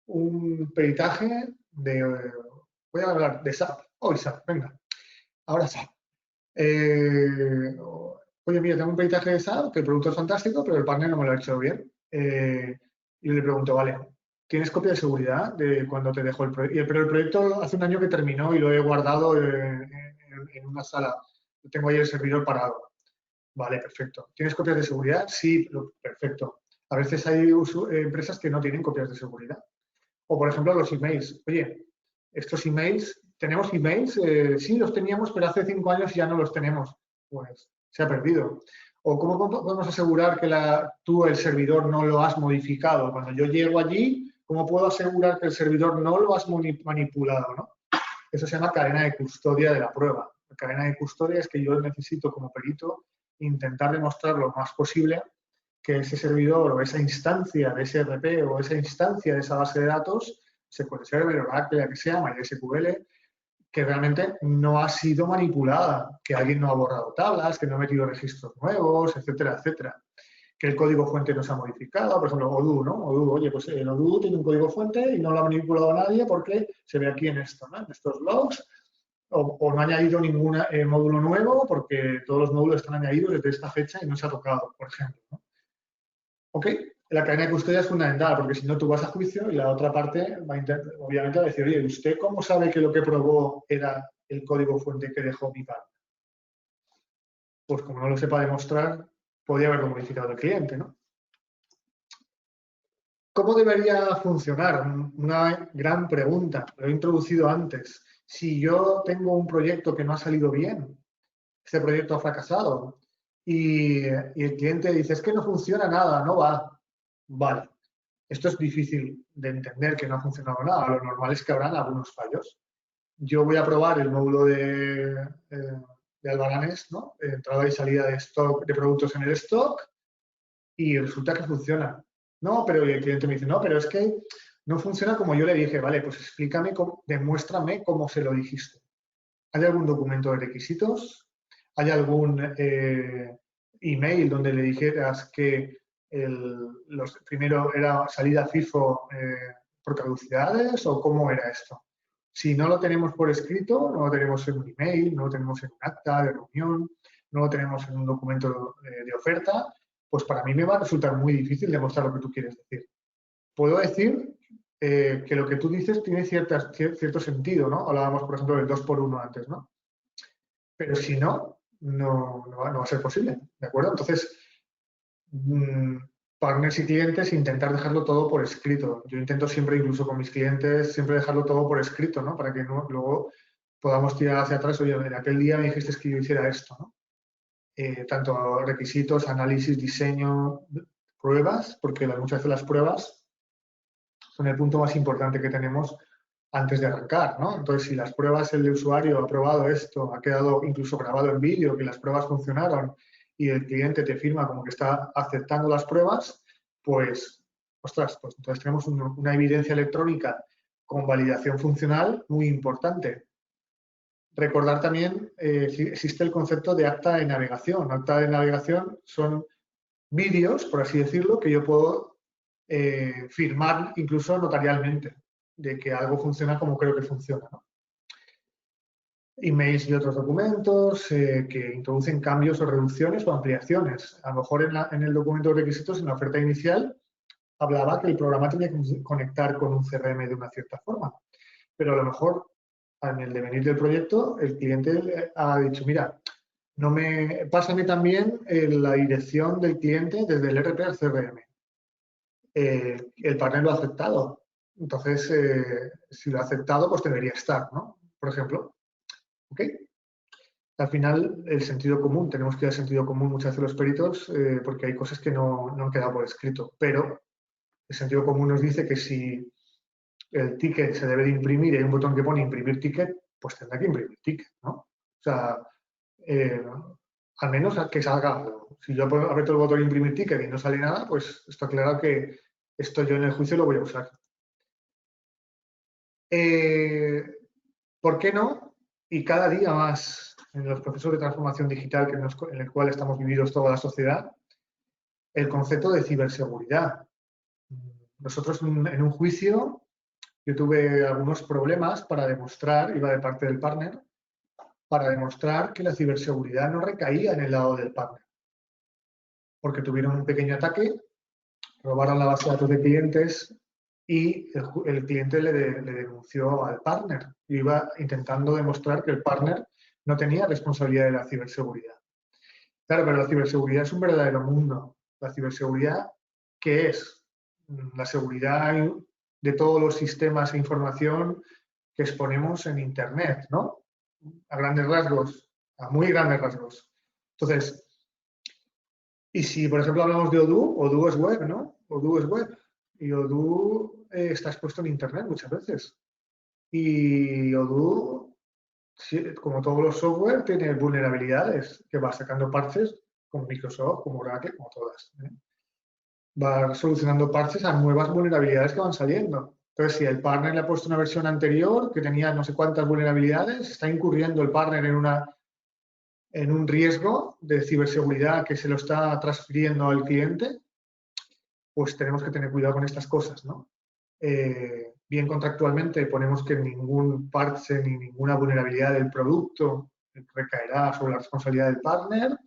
un peritaje de... voy a hablar de SAP. Hoy SAP, venga. Ahora SAP. Oye, mira, tengo un peritaje de SAP, que el producto es fantástico, pero el partner no me lo ha hecho bien. Y le pregunto, vale, ¿tienes copia de seguridad de cuando te dejó el proyecto? Pero el proyecto hace 1 año que terminó y lo he guardado en una sala. Tengo ahí el servidor parado. Vale, perfecto. ¿Tienes copias de seguridad? Sí, perfecto. A veces hay empresas que no tienen copias de seguridad. O, por ejemplo, los emails. Oye, estos emails, ¿tenemos emails? Sí, los teníamos, pero hace 5 años ya no los tenemos. Pues se ha perdido. O ¿cómo podemos asegurar que tú, el servidor, no lo has modificado? Cuando yo llego allí, ¿cómo puedo asegurar que el servidor no lo has manipulado, ¿no? Eso se llama cadena de custodia de la prueba. La cadena de custodia es que yo necesito, como perito, intentar demostrar lo más posible que ese servidor o esa instancia de ese ERP o esa instancia de esa base de datos, SQL Server, Oracle, la que sea, MySQL, que realmente no ha sido manipulada, que alguien no ha borrado tablas, que no ha metido registros nuevos, etcétera, etcétera. Que el código fuente no se ha modificado, por ejemplo, Odoo, ¿no? Odoo, oye, pues el Odoo tiene un código fuente y no lo ha manipulado nadie porque se ve aquí en esto, ¿no? En estos logs, o no ha añadido ningún módulo nuevo porque todos los módulos están añadidos desde esta fecha y no se ha tocado, por ejemplo, ¿no? ¿Ok? La cadena de custodia es fundamental porque si no tú vas a juicio y la otra parte va obviamente a decir, oye, ¿usted cómo sabe que lo que probó era el código fuente que dejó mi partner? Pues como no lo sepa demostrar, podría haberlo modificado el cliente, ¿no? ¿Cómo debería funcionar? Una gran pregunta. Lo he introducido antes. Si yo tengo un proyecto que no ha salido bien, este proyecto ha fracasado y el cliente dice, es que no funciona nada, no va. Vale. Esto es difícil de entender que no ha funcionado nada. Lo normal es que habrán algunos fallos. Yo voy a probar el módulo de Albaranes, ¿no? Entrada y salida de stock, de productos en el stock, y resulta que funciona. No, pero el cliente me dice, no, pero es que no funciona como yo le dije. Vale, pues explícame, demuéstrame cómo se lo dijiste. ¿Hay algún documento de requisitos? ¿Hay algún email donde le dijeras que primero era salida FIFO por caducidades o cómo era esto? Si no lo tenemos por escrito, no lo tenemos en un email, no lo tenemos en un acta de reunión, no lo tenemos en un documento de oferta, pues para mí me va a resultar muy difícil demostrar lo que tú quieres decir. Puedo decir que lo que tú dices tiene cierto sentido, ¿no? Hablábamos, por ejemplo, del 2x1 antes, ¿no? Pero si no, no va a ser posible, ¿de acuerdo? Entonces, partners y clientes, intentar dejarlo todo por escrito. Yo intento siempre, incluso con mis clientes, siempre dejarlo todo por escrito, ¿no? Para que luego podamos tirar hacia atrás. Oye, en aquel día me dijiste que yo hiciera esto, ¿no? Tanto requisitos, análisis, diseño, pruebas, porque muchas veces las pruebas son el punto más importante que tenemos antes de arrancar, ¿no? Entonces, si las pruebas, el usuario ha probado esto, ha quedado incluso grabado en vídeo, que las pruebas funcionaron y el cliente te firma como que está aceptando las pruebas, pues, ostras, pues entonces tenemos una evidencia electrónica con validación funcional muy importante. Recordar también, existe el concepto de acta de navegación. Acta de navegación son vídeos, por así decirlo, que yo puedo firmar incluso notarialmente, de que algo funciona como creo que funciona, ¿no? Emails y otros documentos que introducen cambios o reducciones o ampliaciones. A lo mejor en el documento de requisitos, en la oferta inicial, hablaba que el programa tenía que conectar con un CRM de una cierta forma, pero a lo mejor en el devenir del proyecto el cliente ha dicho, mira, pásame también la dirección del cliente desde el RP al CRM. El partner lo ha aceptado. Entonces, si lo ha aceptado, pues debería estar, ¿no? Por ejemplo. ¿Ok? Al final, el sentido común, tenemos que ir al sentido común muchas veces los peritos porque hay cosas que no han quedado por escrito, pero el sentido común nos dice que si el ticket se debe de imprimir y hay un botón que pone imprimir ticket, pues tendrá que imprimir ticket, ¿no? O sea, al menos a que salga algo. Si yo aprieto el botón imprimir ticket y no sale nada, pues está claro que esto yo en el juicio lo voy a usar. ¿Por qué no? Y cada día más en los procesos de transformación digital en el cual estamos vividos toda la sociedad, el concepto de ciberseguridad. Nosotros en un juicio yo tuve algunos problemas para demostrar, iba de parte del partner, para demostrar que la ciberseguridad no recaía en el lado del partner. Porque tuvieron un pequeño ataque, robaron la base de datos de clientes y el cliente le denunció al partner. Iba intentando demostrar que el partner no tenía responsabilidad de la ciberseguridad. Claro, pero la ciberseguridad es un verdadero mundo. La ciberseguridad, ¿qué es? La seguridad de todos los sistemas e información que exponemos en Internet, ¿no? A grandes rasgos, a muy grandes rasgos. Entonces, y si, por ejemplo, hablamos de Odoo, Odoo es web, ¿no? Odoo es web. Y Odoo está expuesto en Internet muchas veces. Y Odoo, como todos los software, tiene vulnerabilidades que va sacando parches, como Microsoft, como Oracle, como todas. Va solucionando parches a nuevas vulnerabilidades que van saliendo. Entonces, si el partner le ha puesto una versión anterior que tenía no sé cuántas vulnerabilidades, está incurriendo el partner en un riesgo de ciberseguridad que se lo está transfiriendo al cliente, pues tenemos que tener cuidado con estas cosas, ¿no? Bien contractualmente ponemos que ningún parche ni ninguna vulnerabilidad del producto recaerá sobre la responsabilidad del partner.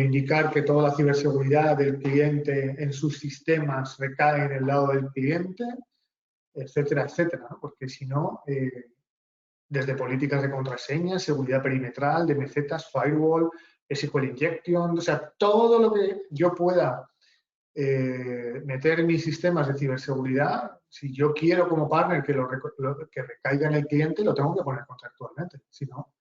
Indicar que toda la ciberseguridad del cliente en sus sistemas recae en el lado del cliente, etcétera, etcétera, ¿no? Porque si no, desde políticas de contraseña, seguridad perimetral, DMZs, firewall, SQL injection, o sea, todo lo que yo pueda meter en mis sistemas de ciberseguridad, si yo quiero como partner que recaiga en el cliente, lo tengo que poner contractualmente. Si no,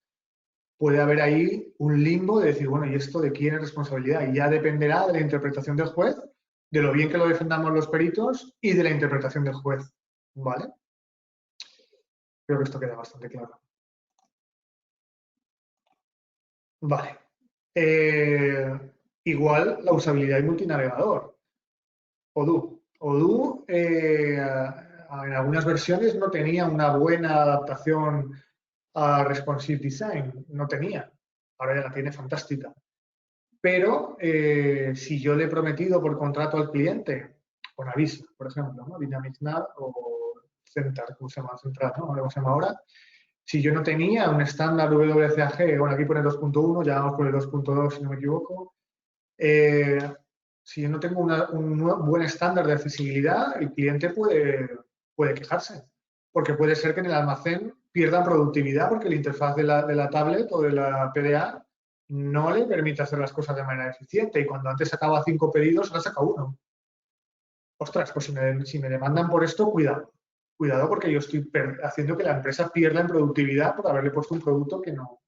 puede haber ahí un limbo de decir, bueno, ¿y esto de quién es responsabilidad? Y ya dependerá de la interpretación del juez, de lo bien que lo defendamos los peritos y de la interpretación del juez. ¿Vale? Creo que esto queda bastante claro. Vale. Igual la usabilidad y multinavegador. Odoo. Odoo en algunas versiones no tenía una buena adaptación a responsive design, no tenía. Ahora ya la tiene fantástica. Pero si yo le he prometido por contrato al cliente, con Avisa, por ejemplo, ¿no? Dynamic Nav o Central, ¿cómo se llama? Central, ¿no? ¿Cómo se llama ahora? Si yo no tenía un estándar WCAG, bueno, aquí pone 2.1, ya vamos por el 2.2 si no me equivoco, Si yo no tengo un buen estándar de accesibilidad, el cliente puede quejarse, porque puede ser que en el almacén pierdan productividad porque la interfaz de la tablet o de la PDA no le permite hacer las cosas de manera eficiente y cuando antes sacaba 5 pedidos, ahora saca 1. Ostras, pues si me demandan por esto, cuidado. Cuidado porque yo estoy haciendo que la empresa pierda en productividad por haberle puesto un producto que no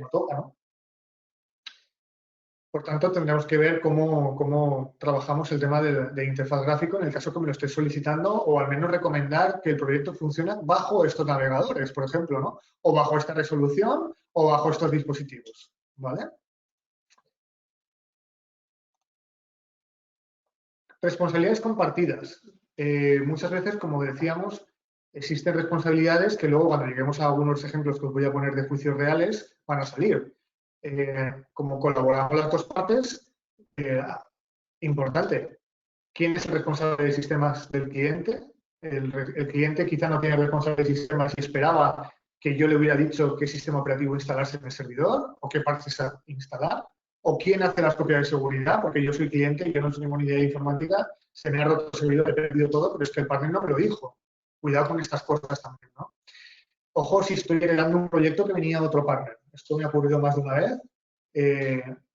toca, ¿no? Por tanto, tendremos que ver cómo trabajamos el tema de interfaz gráfico en el caso que me lo esté solicitando o al menos recomendar que el proyecto funcione bajo estos navegadores, por ejemplo, ¿no? O bajo esta resolución o bajo estos dispositivos, ¿vale? Responsabilidades compartidas. Muchas veces, como decíamos, existen responsabilidades que luego cuando lleguemos a algunos ejemplos que os voy a poner de juicios reales van a salir. Como colaboramos las dos partes, importante, ¿quién es el responsable de sistemas del cliente? El cliente quizá no tiene responsable de sistemas y esperaba que yo le hubiera dicho qué sistema operativo instalarse en el servidor o qué parches instalar. O quién hace las copias de seguridad, porque yo soy cliente y yo no tengo ni idea de informática, se me ha roto el servidor, he perdido todo, pero es que el partner no me lo dijo. Cuidado con estas cosas también, ¿no? Ojo si estoy heredando un proyecto que venía de otro partner. Esto me ha ocurrido más de una vez.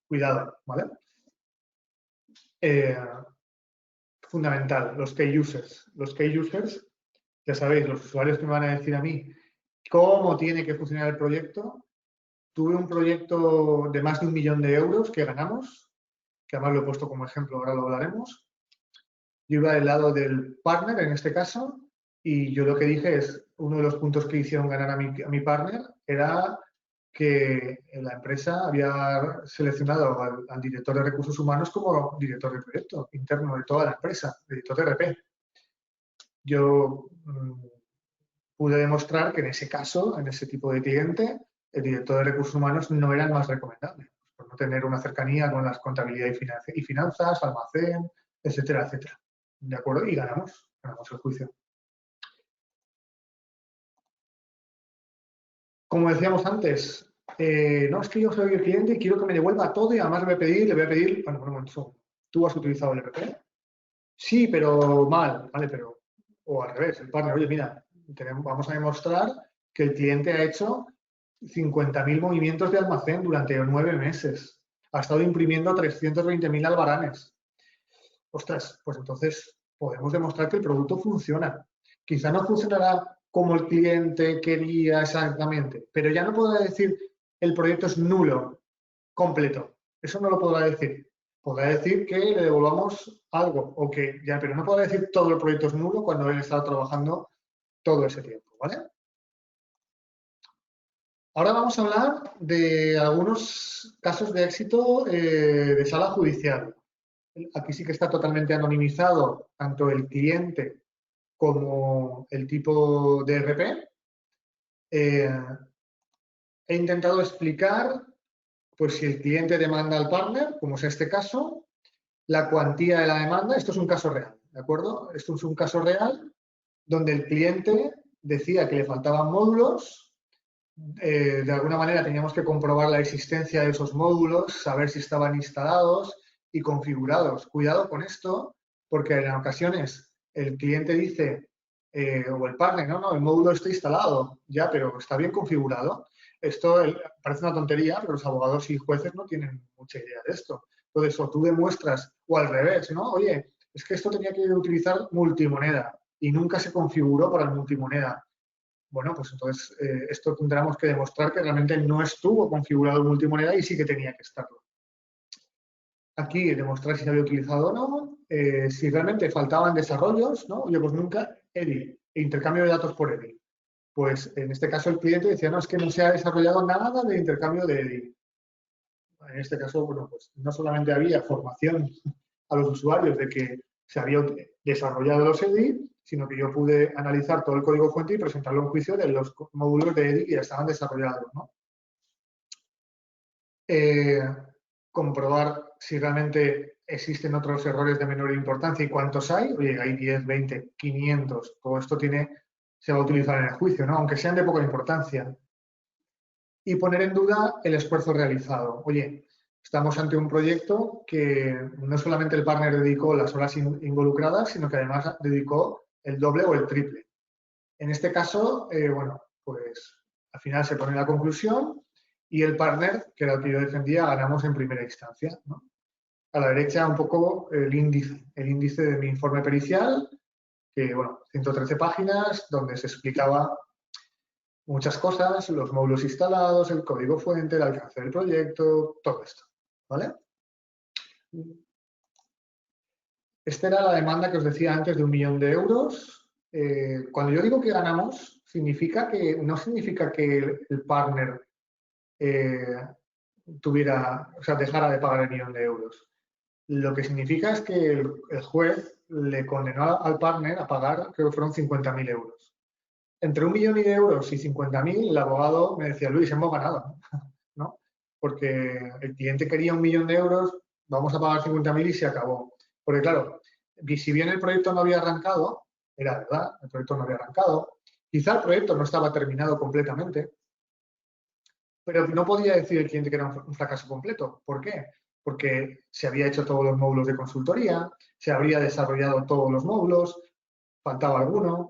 Cuidado, ¿vale? Fundamental, los key users. Los key users, ya sabéis, los usuarios que me van a decir a mí cómo tiene que funcionar el proyecto. Tuve un proyecto de más de 1 millón de euros que ganamos, que además lo he puesto como ejemplo, ahora lo hablaremos. Yo iba del lado del partner, en este caso, y yo lo que dije es, uno de los puntos que hicieron ganar a mi partner era que la empresa había seleccionado al director de recursos humanos como director de proyecto interno de toda la empresa, director de RP. Yo pude demostrar que en ese caso, en ese tipo de cliente, el director de recursos humanos no era el más recomendable, por no tener una cercanía con las contabilidad y finanzas, almacén, etcétera, etcétera. ¿De acuerdo? Y ganamos el juicio. Como decíamos antes, no, es que yo soy el cliente y quiero que me devuelva todo y además le voy a pedir, bueno, un momento, ¿tú has utilizado el EPP? Sí, pero mal, ¿vale? Pero, o al revés, el partner, oye, mira, vamos a demostrar que el cliente ha hecho 50.000 movimientos de almacén durante 9 meses. Ha estado imprimiendo 320.000 albaranes. Ostras, pues entonces podemos demostrar que el producto funciona. Quizá no funcionará como el cliente quería exactamente, pero ya no podrá decir el proyecto es nulo, completo. Eso no lo podrá decir. Podrá decir que le devolvamos algo, o que ya, pero no podrá decir todo el proyecto es nulo cuando él está trabajando todo ese tiempo, ¿vale? Ahora vamos a hablar de algunos casos de éxito de sala judicial. Aquí sí que está totalmente anonimizado tanto el cliente como el tipo de RP. He intentado explicar, pues si el cliente demanda al partner, como es este caso, la cuantía de la demanda, esto es un caso real, ¿de acuerdo? Esto es un caso real donde el cliente decía que le faltaban módulos, de alguna manera teníamos que comprobar la existencia de esos módulos, saber si estaban instalados y configurados. Cuidado con esto, porque en ocasiones el cliente dice, o el partner, no, el módulo está instalado, ya, pero está bien configurado. Esto parece una tontería, pero los abogados y jueces no tienen mucha idea de esto. Entonces, o tú demuestras, o al revés, ¿no? Oye, es que esto tenía que utilizar multimoneda y nunca se configuró para el multimoneda. Bueno, pues entonces esto tendremos que demostrar que realmente no estuvo configurado en multimoneda y sí que tenía que estarlo. Aquí demostrar si se había utilizado o no, si realmente faltaban desarrollos, ¿no? Oye, pues nunca EDI, intercambio de datos por EDI. Pues en este caso el cliente decía, no, es que no se ha desarrollado nada de intercambio de EDI. En este caso, bueno, pues no solamente había formación a los usuarios de que se había desarrollado los EDI, sino que yo pude analizar todo el código fuente y presentarlo en juicio de los módulos de EDI que ya estaban desarrollados, ¿no? Comprobar si realmente existen otros errores de menor importancia y cuántos hay. Oye, hay 10, 20, 500. Todo esto se va a utilizar en el juicio, ¿no? Aunque sean de poca importancia. Y poner en duda el esfuerzo realizado. Oye, Estamos ante un proyecto que no solamente el partner dedicó las horas involucradas, sino que además dedicó el doble o el triple. En este caso, bueno, pues al final se pone la conclusión y el partner, que era el que yo defendía, ganamos en primera instancia, ¿no? A la derecha un poco el índice de mi informe pericial, que, bueno, 113 páginas, donde se explicaba muchas cosas, los módulos instalados, el código fuente, el alcance del proyecto, todo esto, ¿vale? Esta era la demanda que os decía antes de 1 millón de euros. Cuando yo digo que ganamos, no significa que el partner dejara de pagar el 1 millón de euros. Lo que significa es que el juez le condenó al partner a pagar, creo que fueron 50.000 euros. Entre 1 millón de euros y 50.000, el abogado me decía, Luis, hemos ganado, ¿no? Porque el cliente quería 1 millón de euros, vamos a pagar 50.000 y se acabó. Porque claro, si bien el proyecto no había arrancado, era verdad, el proyecto no había arrancado, quizá el proyecto no estaba terminado completamente, pero no podía decir el cliente que era un fracaso completo. ¿Por qué? Porque se había hecho todos los módulos de consultoría, se habría desarrollado todos los módulos, faltaba alguno,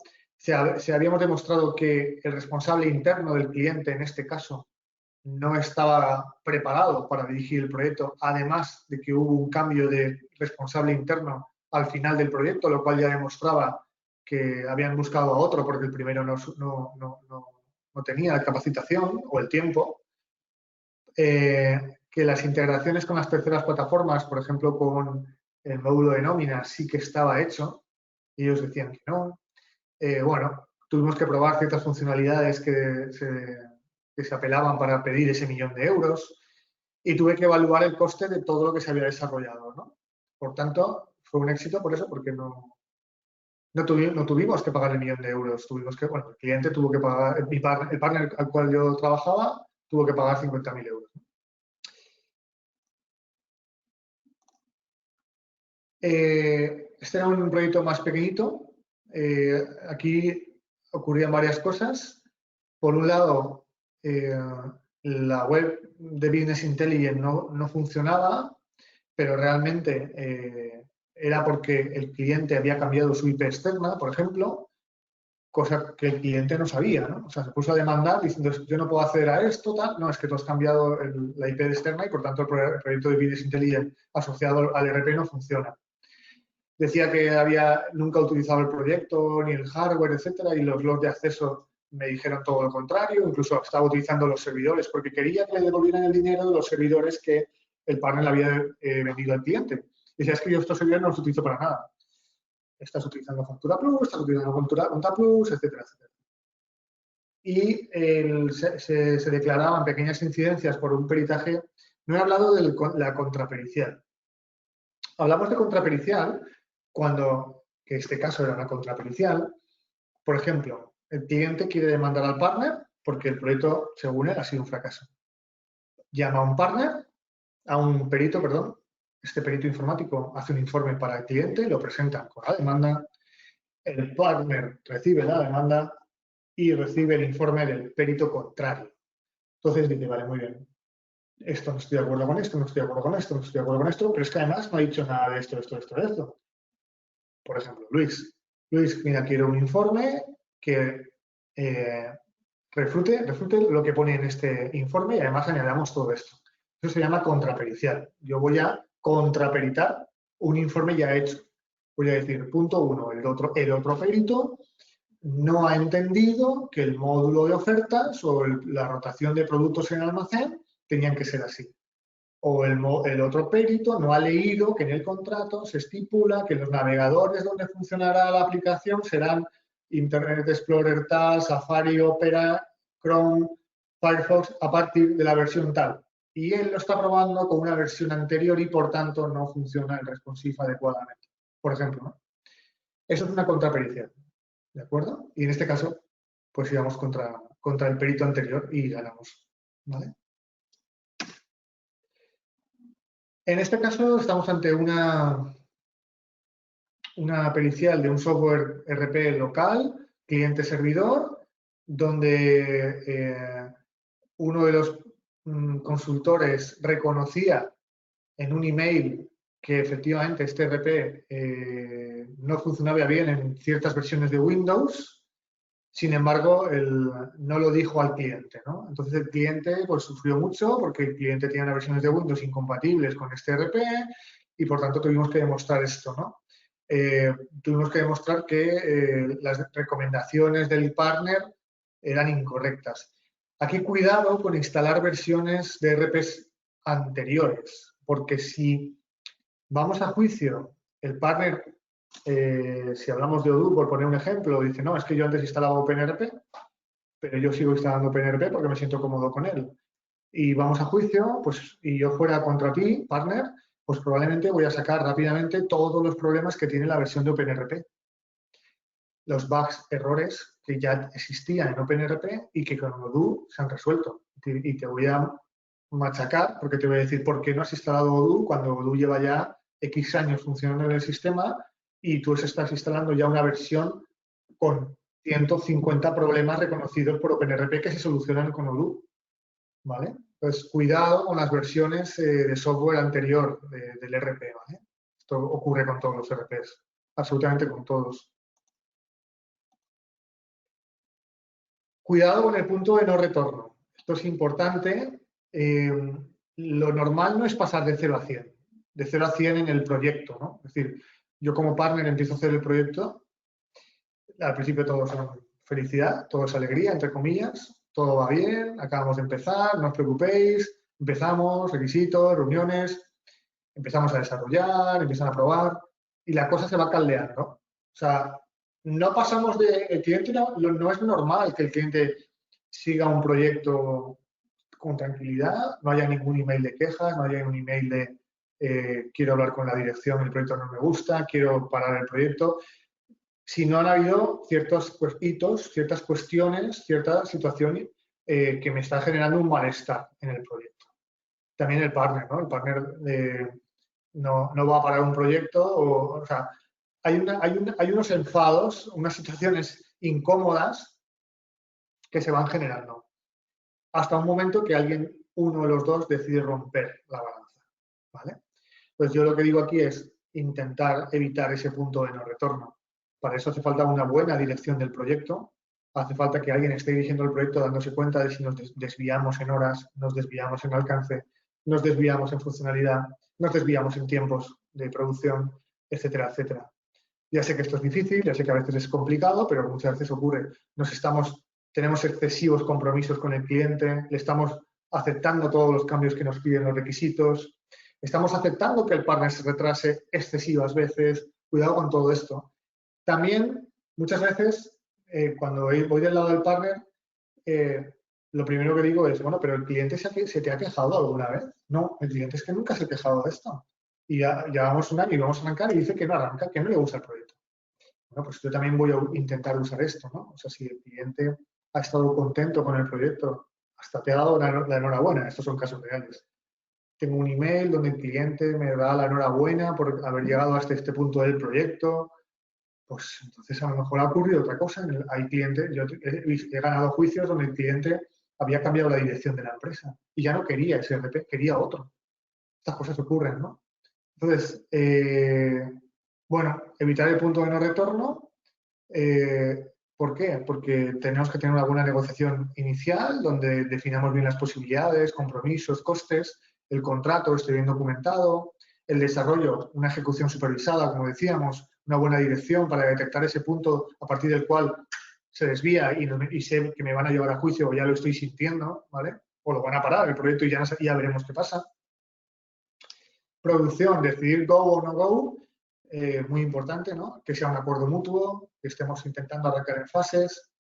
habíamos demostrado que el responsable interno del cliente, en este caso, no estaba preparado para dirigir el proyecto, además de que hubo un cambio de responsable interno al final del proyecto, lo cual ya demostraba que habían buscado a otro porque el primero no tenía la capacitación o el tiempo. Que las integraciones con las terceras plataformas, por ejemplo, con el módulo de nómina, sí que estaba hecho. Y ellos decían que no. Bueno, tuvimos que probar ciertas funcionalidades que se apelaban para pedir ese 1 millón de euros y tuve que evaluar el coste de todo lo que se había desarrollado, ¿no? Por tanto, fue un éxito por eso, porque no tuvimos que pagar el 1 millón de euros. El cliente tuvo que pagar, el partner al cual yo trabajaba tuvo que pagar 50.000 euros. Este era un proyecto más pequeñito. Aquí ocurrían varias cosas. Por un lado, la web de Business Intelligence no funcionaba, pero realmente era porque el cliente había cambiado su IP externa, por ejemplo, cosa que el cliente no sabía, ¿no? O sea, se puso a demandar diciendo, yo no puedo acceder a esto, tal. No, es que tú has cambiado la IP externa y, por tanto, el proyecto de Business Intelligence asociado al ERP no funciona. Decía que había nunca utilizado el proyecto, ni el hardware, etcétera, y los logs de acceso me dijeron todo lo contrario. Incluso estaba utilizando los servidores porque quería que le devolvieran el dinero de los servidores que el partner le había vendido al cliente. Decía, es que yo estos servidores no los utilizo para nada. Estás utilizando Factura Plus, estás utilizando Conta Plus, etcétera, etcétera. Y se declaraban pequeñas incidencias por un peritaje. No he hablado de la contrapericial. Hablamos de contrapericial cuando, que este caso era una contrapericial, por ejemplo, el cliente quiere demandar al partner porque el proyecto, según él, ha sido un fracaso. Llama a un partner, a un perito, perdón. Este perito informático hace un informe para el cliente, lo presenta con la demanda. El partner recibe la demanda y recibe el informe del perito contrario. Entonces dice, vale, muy bien. Esto no estoy de acuerdo con esto, no estoy de acuerdo con esto, no estoy de acuerdo con esto, pero es que además no ha dicho nada de esto. Por ejemplo, Luis, mira, quiero un informe que refute lo que pone en este informe y además añadamos todo esto. Eso se llama contrapericial. Yo voy a contraperitar un informe ya hecho. Voy a decir, punto 1, el otro perito no ha entendido que el módulo de ofertas o la rotación de productos en el almacén tenían que ser así. O el otro perito no ha leído que en el contrato se estipula que los navegadores donde funcionará la aplicación serán Internet Explorer tal, Safari, Opera, Chrome, Firefox a partir de la versión tal. Y él lo está probando con una versión anterior y por tanto no funciona el responsive adecuadamente. Por ejemplo, ¿no? Eso es una contrapericial, ¿de acuerdo? Y en este caso, pues íbamos contra el perito anterior y ganamos, ¿vale? En este caso estamos ante una pericial de un software ERP local, cliente-servidor, donde uno de los consultores reconocía en un email que efectivamente este RP no funcionaba bien en ciertas versiones de Windows, sin embargo, no lo dijo al cliente, ¿no? Entonces el cliente pues, sufrió mucho porque el cliente tenía unas versiones de Windows incompatibles con este RP y por tanto tuvimos que demostrar esto, ¿no? Tuvimos que demostrar que las recomendaciones del partner eran incorrectas. Aquí cuidado con instalar versiones de RPs anteriores, porque si vamos a juicio, el partner, si hablamos de Odoo, por poner un ejemplo, dice, no, es que yo antes instalaba OpenRP, pero yo sigo instalando OpenRP porque me siento cómodo con él. Y vamos a juicio, pues, y yo fuera contra ti, partner, pues probablemente voy a sacar rápidamente todos los problemas que tiene la versión de OpenRP. Los bugs, errores que ya existían en OpenRP y que con Odoo se han resuelto. Y te voy a machacar porque te voy a decir por qué no has instalado Odoo cuando Odoo lleva ya X años funcionando en el sistema y tú estás instalando ya una versión con 150 problemas reconocidos por OpenRP que se solucionan con Odoo. ¿Vale? Entonces, cuidado con las versiones de software anterior del RP. ¿Vale? Esto ocurre con todos los RPs, absolutamente con todos. Cuidado con el punto de no retorno. Esto es importante. Lo normal no es pasar de 0 a 100. De 0 a 100 en el proyecto, ¿no? Es decir, yo como partner empiezo a hacer el proyecto. Al principio todo es felicidad, todo es alegría, entre comillas. Todo va bien, acabamos de empezar, no os preocupéis. Empezamos, requisitos, reuniones. Empezamos a desarrollar, empiezan a probar. Y la cosa se va caldeando. O sea, no pasamos de... El cliente no es normal que el cliente siga un proyecto con tranquilidad, no haya ningún email de quejas, no haya un email de quiero hablar con la dirección, el proyecto no me gusta, quiero parar el proyecto. Si no han habido ciertos hitos, ciertas cuestiones, cierta situación que me está generando un malestar en el proyecto. También el partner, ¿no? El partner no va a parar un proyecto, o sea, hay unos enfados, unas situaciones incómodas que se van generando hasta un momento que uno de los dos decide romper la balanza, ¿vale? Pues yo lo que digo aquí es intentar evitar ese punto de no retorno. Para eso hace falta una buena dirección del proyecto, hace falta que alguien esté dirigiendo el proyecto dándose cuenta de si nos desviamos en horas, nos desviamos en alcance, nos desviamos en funcionalidad, nos desviamos en tiempos de producción, etcétera, etcétera. Ya sé que esto es difícil, ya sé que a veces es complicado, pero muchas veces ocurre. Tenemos excesivos compromisos con el cliente, le estamos aceptando todos los cambios que nos piden los requisitos, estamos aceptando que el partner se retrase excesivas veces. Cuidado con todo esto. También, muchas veces, cuando voy del lado del partner, lo primero que digo es, bueno, pero el cliente se te ha quejado alguna vez. No, el cliente es que nunca se ha quejado de esto. Y ya llevamos un año y vamos a arrancar y dice que no arranca, que no le gusta el proyecto. Bueno, pues yo también voy a intentar usar esto, ¿no? O sea, si el cliente ha estado contento con el proyecto, hasta te ha dado la enhorabuena, estos son casos reales. Tengo un email donde el cliente me da la enhorabuena por haber llegado hasta este punto del proyecto, pues entonces a lo mejor ha ocurrido otra cosa. Hay clientes, yo he ganado juicios donde el cliente había cambiado la dirección de la empresa y ya no quería ese RP, quería otro. Estas cosas ocurren, ¿no? Entonces, bueno, evitar el punto de no retorno. ¿Por qué? Porque tenemos que tener una buena negociación inicial donde definamos bien las posibilidades, compromisos, costes, el contrato esté bien documentado, el desarrollo, una ejecución supervisada, como decíamos, una buena dirección para detectar ese punto a partir del cual se desvía y sé que me van a llevar a juicio o ya lo estoy sintiendo, ¿vale? O lo van a parar el proyecto y ya veremos qué pasa. Producción, decidir go o no go, muy importante, ¿no? Que sea un acuerdo mutuo, que estemos intentando arrancar en fases,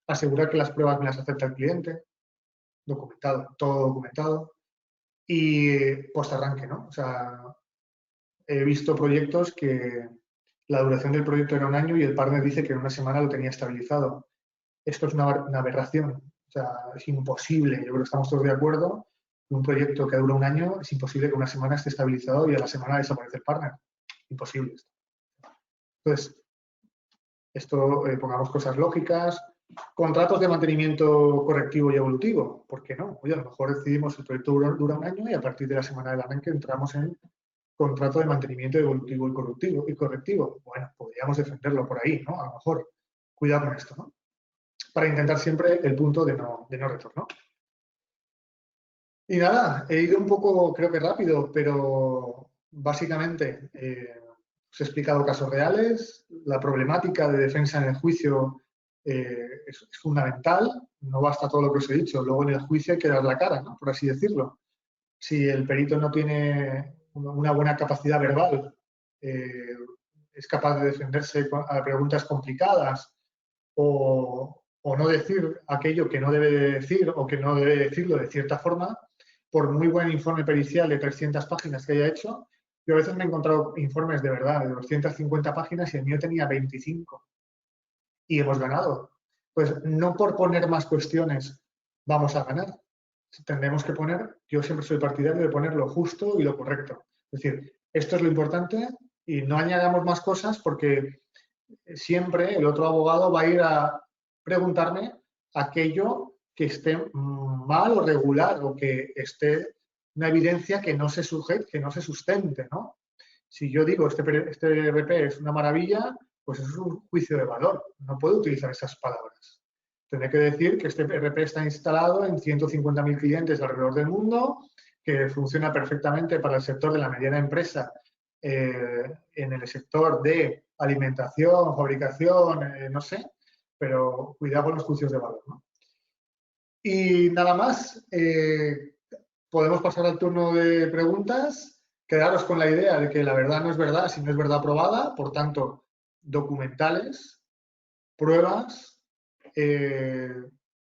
asegurar que las pruebas me las acepta el cliente, documentado, todo documentado, y post arranque, ¿no? O sea, he visto proyectos que la duración del proyecto era un año y el partner dice que en una semana lo tenía estabilizado. Esto es una aberración, o sea, es imposible, yo creo que estamos todos de acuerdo, un proyecto que dura un año es imposible que una semana esté estabilizado y a la semana desaparece el partner. Imposible. Entonces, pongamos cosas lógicas, Contratos de mantenimiento correctivo y evolutivo, ¿por qué no? Oye, a lo mejor decidimos el proyecto dura un año y a partir de la semana del arranque entramos en contrato de mantenimiento evolutivo y correctivo. Bueno, podríamos defenderlo por ahí, ¿no? A lo mejor, cuidado con esto, ¿no? Para intentar siempre el punto de no retorno. Y nada, he ido un poco, creo que rápido, pero básicamente os he explicado casos reales, la problemática de defensa en el juicio es fundamental, no basta todo lo que os he dicho, luego en el juicio hay que dar la cara, ¿no? Por así decirlo. Si el perito no tiene una buena capacidad verbal, eh, es capaz de defenderse a preguntas complicadas o no decir aquello que no debe decir o que no debe decirlo de cierta forma, por muy buen informe pericial de 300 páginas que haya hecho, yo a veces me he encontrado informes de verdad de 250 páginas y el mío tenía 25 y hemos ganado. Pues no por poner más cuestiones vamos a ganar. Tendremos que poner, yo siempre soy partidario de poner lo justo y lo correcto. Es decir, esto es lo importante y no añadamos más cosas porque siempre el otro abogado va a ir a preguntarme aquello que esté mal o regular o que esté una evidencia que no se sustente, ¿no? Si yo digo este RP es una maravilla, pues eso es un juicio de valor. No puedo utilizar esas palabras. Tendré que decir que este RP está instalado en 150.000 clientes alrededor del mundo, que funciona perfectamente para el sector de la mediana empresa, en el sector de alimentación, fabricación, no sé, pero cuidado con los juicios de valor, ¿no? Y nada más, podemos pasar al turno de preguntas. Quedaros con la idea de que la verdad no es verdad si no es verdad probada, por tanto, documentales, pruebas,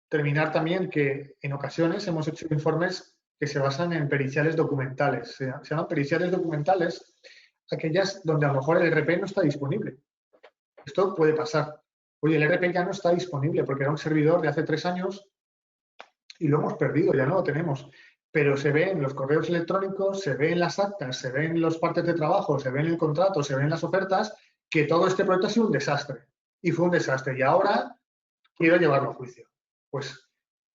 terminar también que en ocasiones hemos hecho informes que se basan en periciales documentales. Se llaman periciales documentales aquellas donde a lo mejor el RP no está disponible. Esto puede pasar. Oye, el RP ya no está disponible porque era un servidor de hace 3 años y lo hemos perdido, ya no lo tenemos. Pero se ve en los correos electrónicos, se ve en las actas, se ve en los partes de trabajo, se ve en el contrato, se ve en las ofertas, que todo este proyecto ha sido un desastre. Y fue un desastre. Y ahora quiero llevarlo a juicio. Pues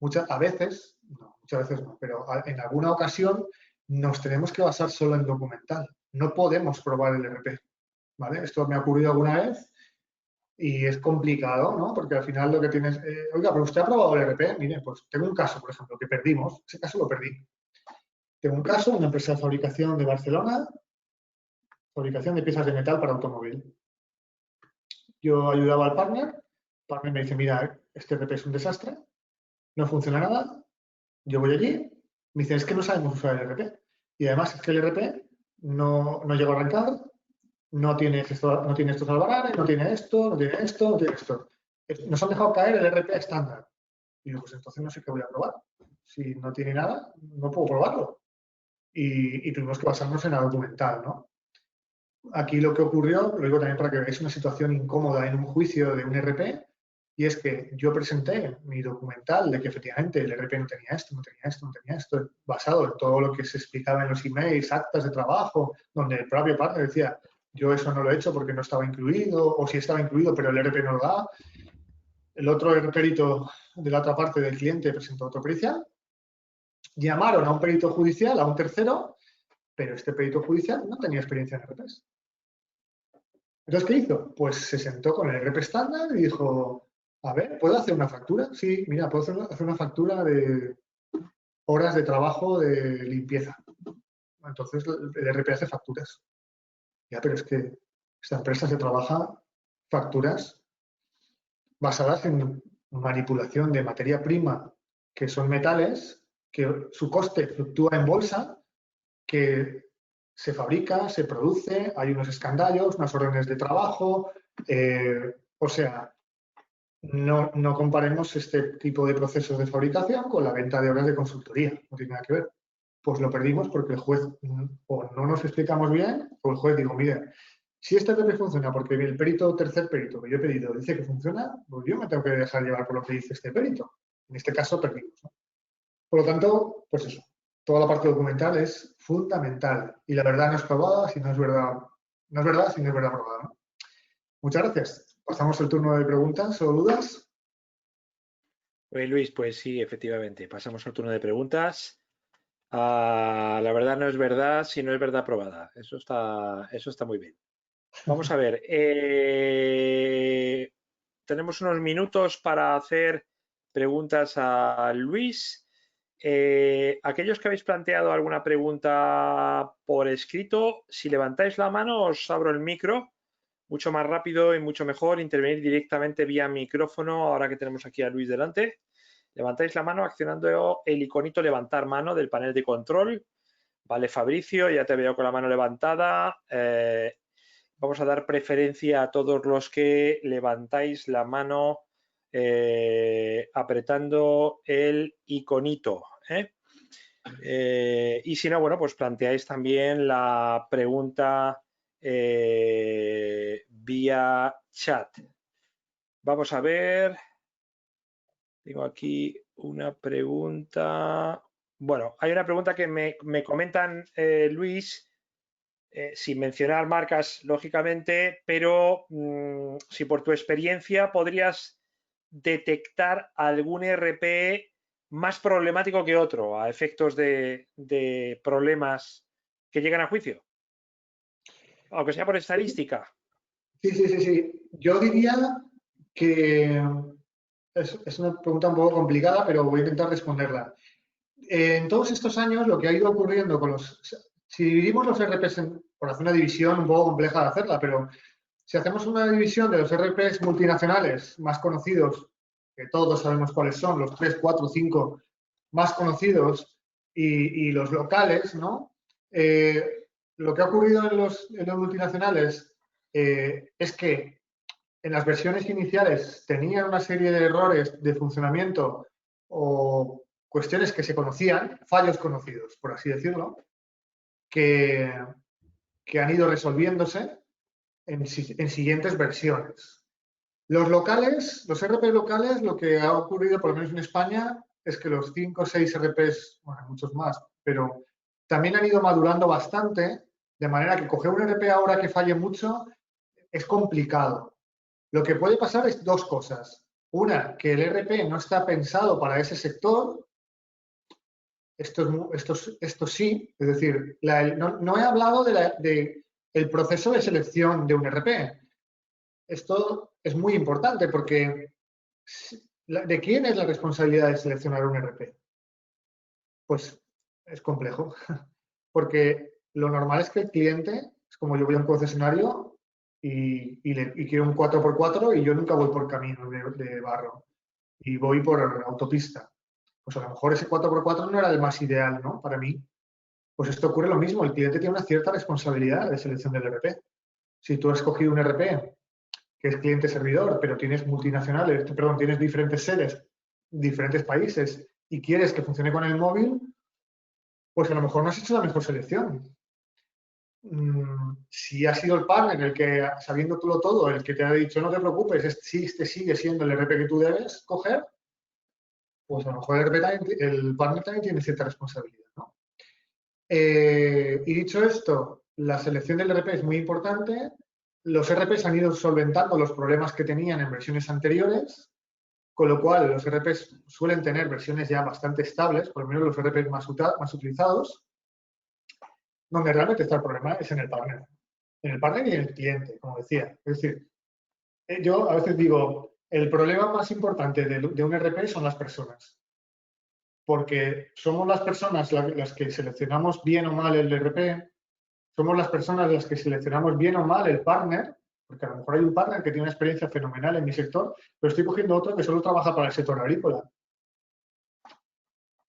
muchas veces no, pero en alguna ocasión nos tenemos que basar solo en documental. No podemos probar el RP. ¿Vale? Esto me ha ocurrido alguna vez y es complicado, ¿no? Porque al final lo que tienes, oiga, pero usted ha probado el RP, mire, pues tengo un caso, por ejemplo, que perdimos, ese caso lo perdí. Tengo un caso, una empresa de fabricación de Barcelona, fabricación de piezas de metal para automóvil. Yo ayudaba al partner me dice, mira, este RP es un desastre, no funciona nada, yo voy allí, me dice, es que no sabemos usar el RP. Y además es que el RP no llega a arrancar, no tiene estos albaranes, no tiene esto, no tiene esto, no tiene esto. Nos han dejado caer el RP estándar. Y digo, pues entonces no sé qué voy a probar. Si no tiene nada, no puedo probarlo. Y tuvimos que basarnos en la documental, ¿no? Aquí lo que ocurrió, lo digo también para que veáis una situación incómoda en un juicio de un RP, y es que yo presenté mi documental de que efectivamente el RP no tenía esto, no tenía esto, no tenía esto, basado en todo lo que se explicaba en los emails, actas de trabajo, donde el propio partner decía, yo eso no lo he hecho porque no estaba incluido, o sí estaba incluido, pero el RP no lo da. El otro perito de la otra parte del cliente presentó otro pericial. Llamaron a un perito judicial, a un tercero, pero este perito judicial no tenía experiencia en RPs. Entonces, ¿qué hizo? Pues se sentó con el RP estándar y dijo, a ver, ¿puedo hacer una factura? Sí, mira, puedo hacer una factura de horas de trabajo de limpieza. Entonces, el RP hace facturas. Ya, pero es que esta empresa se trabaja facturas basadas en manipulación de materia prima, que son metales, que su coste fluctúa en bolsa, que se fabrica, se produce, hay unos escandallos, unas órdenes de trabajo, o sea, no comparemos este tipo de procesos de fabricación con la venta de horas de consultoría, no tiene nada que ver. Pues lo perdimos porque el juez o no nos explicamos bien, o el juez dijo, mire, si este RP funciona porque el tercer perito que yo he pedido dice que funciona, pues yo me tengo que dejar llevar por lo que dice este perito. En este caso perdimos, ¿no? Por lo tanto, pues eso, toda la parte documental es fundamental y la verdad no es probada si no es verdad, no es verdad si no es verdad probada, ¿no? Muchas gracias. Pasamos el turno de preguntas o dudas. Oye, Luis, pues sí, efectivamente. Pasamos al turno de preguntas. La verdad no es verdad si no es verdad probada. Eso está muy bien. Vamos a ver. Tenemos unos minutos para hacer preguntas a Luis. Aquellos que habéis planteado alguna pregunta por escrito, si levantáis la mano os abro el micro. Mucho más rápido y mucho mejor intervenir directamente vía micrófono ahora que tenemos aquí a Luis delante. Levantáis la mano accionando el iconito levantar mano del panel de control. Vale, Fabricio, ya te veo con la mano levantada. Vamos a dar preferencia a todos los que levantáis la mano apretando el iconito. Y si no, bueno, pues planteáis también la pregunta vía chat. Vamos a ver. Tengo aquí una pregunta. Bueno, hay una pregunta que me comentan, Luis, sin mencionar marcas, lógicamente, pero si por tu experiencia podrías detectar algún RP más problemático que otro a efectos de problemas que llegan a juicio, aunque sea por estadística. Sí, sí, sí, sí. Yo diría que es una pregunta un poco complicada, pero voy a intentar responderla. En todos estos años, lo que ha ido ocurriendo con los... Si dividimos los RPs, por hacer una división un poco compleja de hacerla, pero si hacemos una división de los RPs multinacionales más conocidos, que todos sabemos cuáles son, los 3, 4, 5 más conocidos, y los locales, ¿no? Lo que ha ocurrido en los multinacionales es que en las versiones iniciales tenían una serie de errores de funcionamiento o cuestiones que se conocían, fallos conocidos, por así decirlo, que, que han ido resolviéndose en siguientes versiones. Los locales, los RP locales, lo que ha ocurrido, por lo menos en España, es que los 5 o 6 RPs, bueno, hay muchos más, pero también han ido madurando bastante, de manera que coger un RP ahora que falle mucho es complicado. Lo que puede pasar es dos cosas. Una, que el RP no está pensado para ese sector. Esto sí, es decir, no he hablado de el proceso de selección de un RP. Esto es muy importante porque ¿de quién es la responsabilidad de seleccionar un RP? Pues es complejo, porque lo normal es que el cliente, es como yo voy a un concesionario y quiero un 4x4 y yo nunca voy por camino de barro y voy por autopista. Pues a lo mejor ese 4x4 no era el más ideal, ¿no? Para mí. Pues esto ocurre lo mismo, el cliente tiene una cierta responsabilidad de selección del RP. Si tú has cogido un RP que es cliente-servidor, pero tienes multinacionales, perdón, tienes diferentes sedes, diferentes países y quieres que funcione con el móvil, pues a lo mejor no has hecho la mejor selección. Si ha sido el partner el que, sabiéndolo todo, el que te ha dicho no te preocupes, este sigue siendo el RP que tú debes coger, pues a lo mejor el partner también tiene cierta responsabilidad, ¿no? Y dicho esto, la selección del RP es muy importante. Los RPs han ido solventando los problemas que tenían en versiones anteriores, con lo cual los RPs suelen tener versiones ya bastante estables, por lo menos los RPs más utilizados, donde realmente está el problema es en el partner y en el cliente, como decía. Es decir, yo a veces digo, el problema más importante de un RP son las personas, porque somos las personas las que seleccionamos bien o mal el RP, somos las personas las que seleccionamos bien o mal el partner, porque a lo mejor hay un partner que tiene una experiencia fenomenal en mi sector, pero estoy cogiendo otro que solo trabaja para el sector agrícola.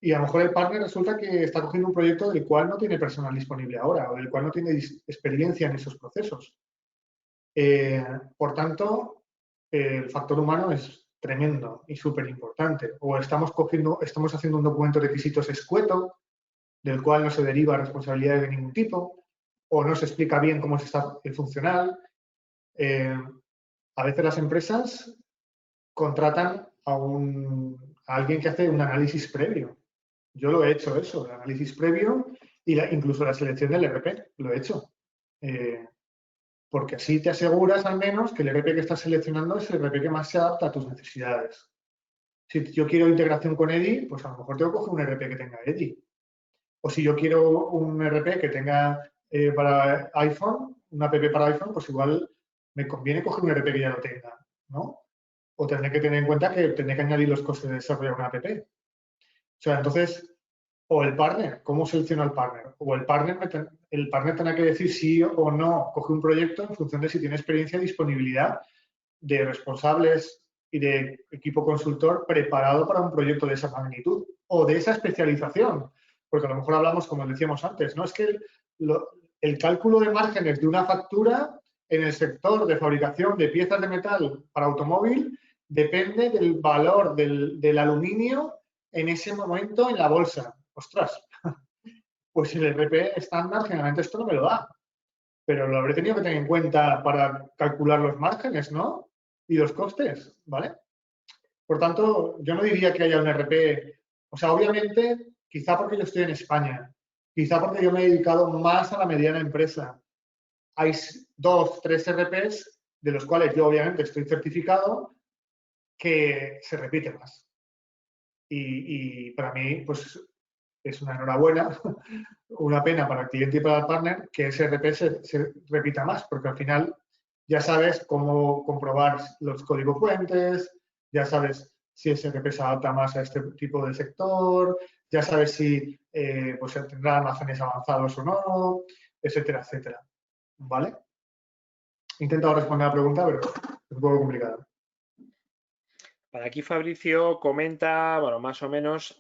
Y a lo mejor el partner resulta que está cogiendo un proyecto del cual no tiene personal disponible ahora o del cual no tiene experiencia en esos procesos. Por tanto, el factor humano es tremendo y súper importante. O estamos haciendo un documento de requisitos escueto, del cual no se deriva responsabilidades de ningún tipo, o no se explica bien cómo está el funcional. A veces las empresas contratan a alguien que hace un análisis previo. Yo lo he hecho eso, el análisis previo y incluso la selección del RP, lo he hecho. Porque así te aseguras al menos que el RP que estás seleccionando es el RP que más se adapta a tus necesidades. Si yo quiero integración con EDI, pues a lo mejor tengo que coger un ERP que tenga EDI. O si yo quiero un ERP que tenga para iPhone, una app para iPhone, pues igual me conviene coger un ERP que ya lo tenga, ¿no? O tendré que tener en cuenta que tendré que añadir los costes de desarrollar una app. O sea, entonces, o el partner, ¿cómo selecciono al partner? O el partner tendrá que decir sí o no, coge un proyecto en función de si tiene experiencia y disponibilidad de responsables y de equipo consultor preparado para un proyecto de esa magnitud o de esa especialización. Porque a lo mejor hablamos, como decíamos antes, ¿no? Es que el cálculo de márgenes de una factura en el sector de fabricación de piezas de metal para automóvil depende del valor del aluminio en ese momento en la bolsa. Ostras, pues el RP estándar generalmente esto no me lo da, pero lo habré tenido que tener en cuenta para calcular los márgenes, ¿no? Y los costes, ¿vale? Por tanto, yo no diría que haya un RP, o sea, obviamente, quizá porque yo estoy en España, quizá porque yo me he dedicado más a la mediana empresa. Hay 2, 3 RPs de los cuales yo obviamente estoy certificado que se repite más. Y para mí, pues es una enhorabuena, una pena para el cliente y para el partner que ese RP se repita más, porque al final ya sabes cómo comprobar los códigos fuentes, ya sabes si ese RP se adapta más a este tipo de sector, ya sabes si pues tendrá almacenes avanzados o no, etcétera, etcétera. ¿Vale? He intentado responder la pregunta, pero es un poco complicado. Para aquí Fabricio comenta, bueno, más o menos,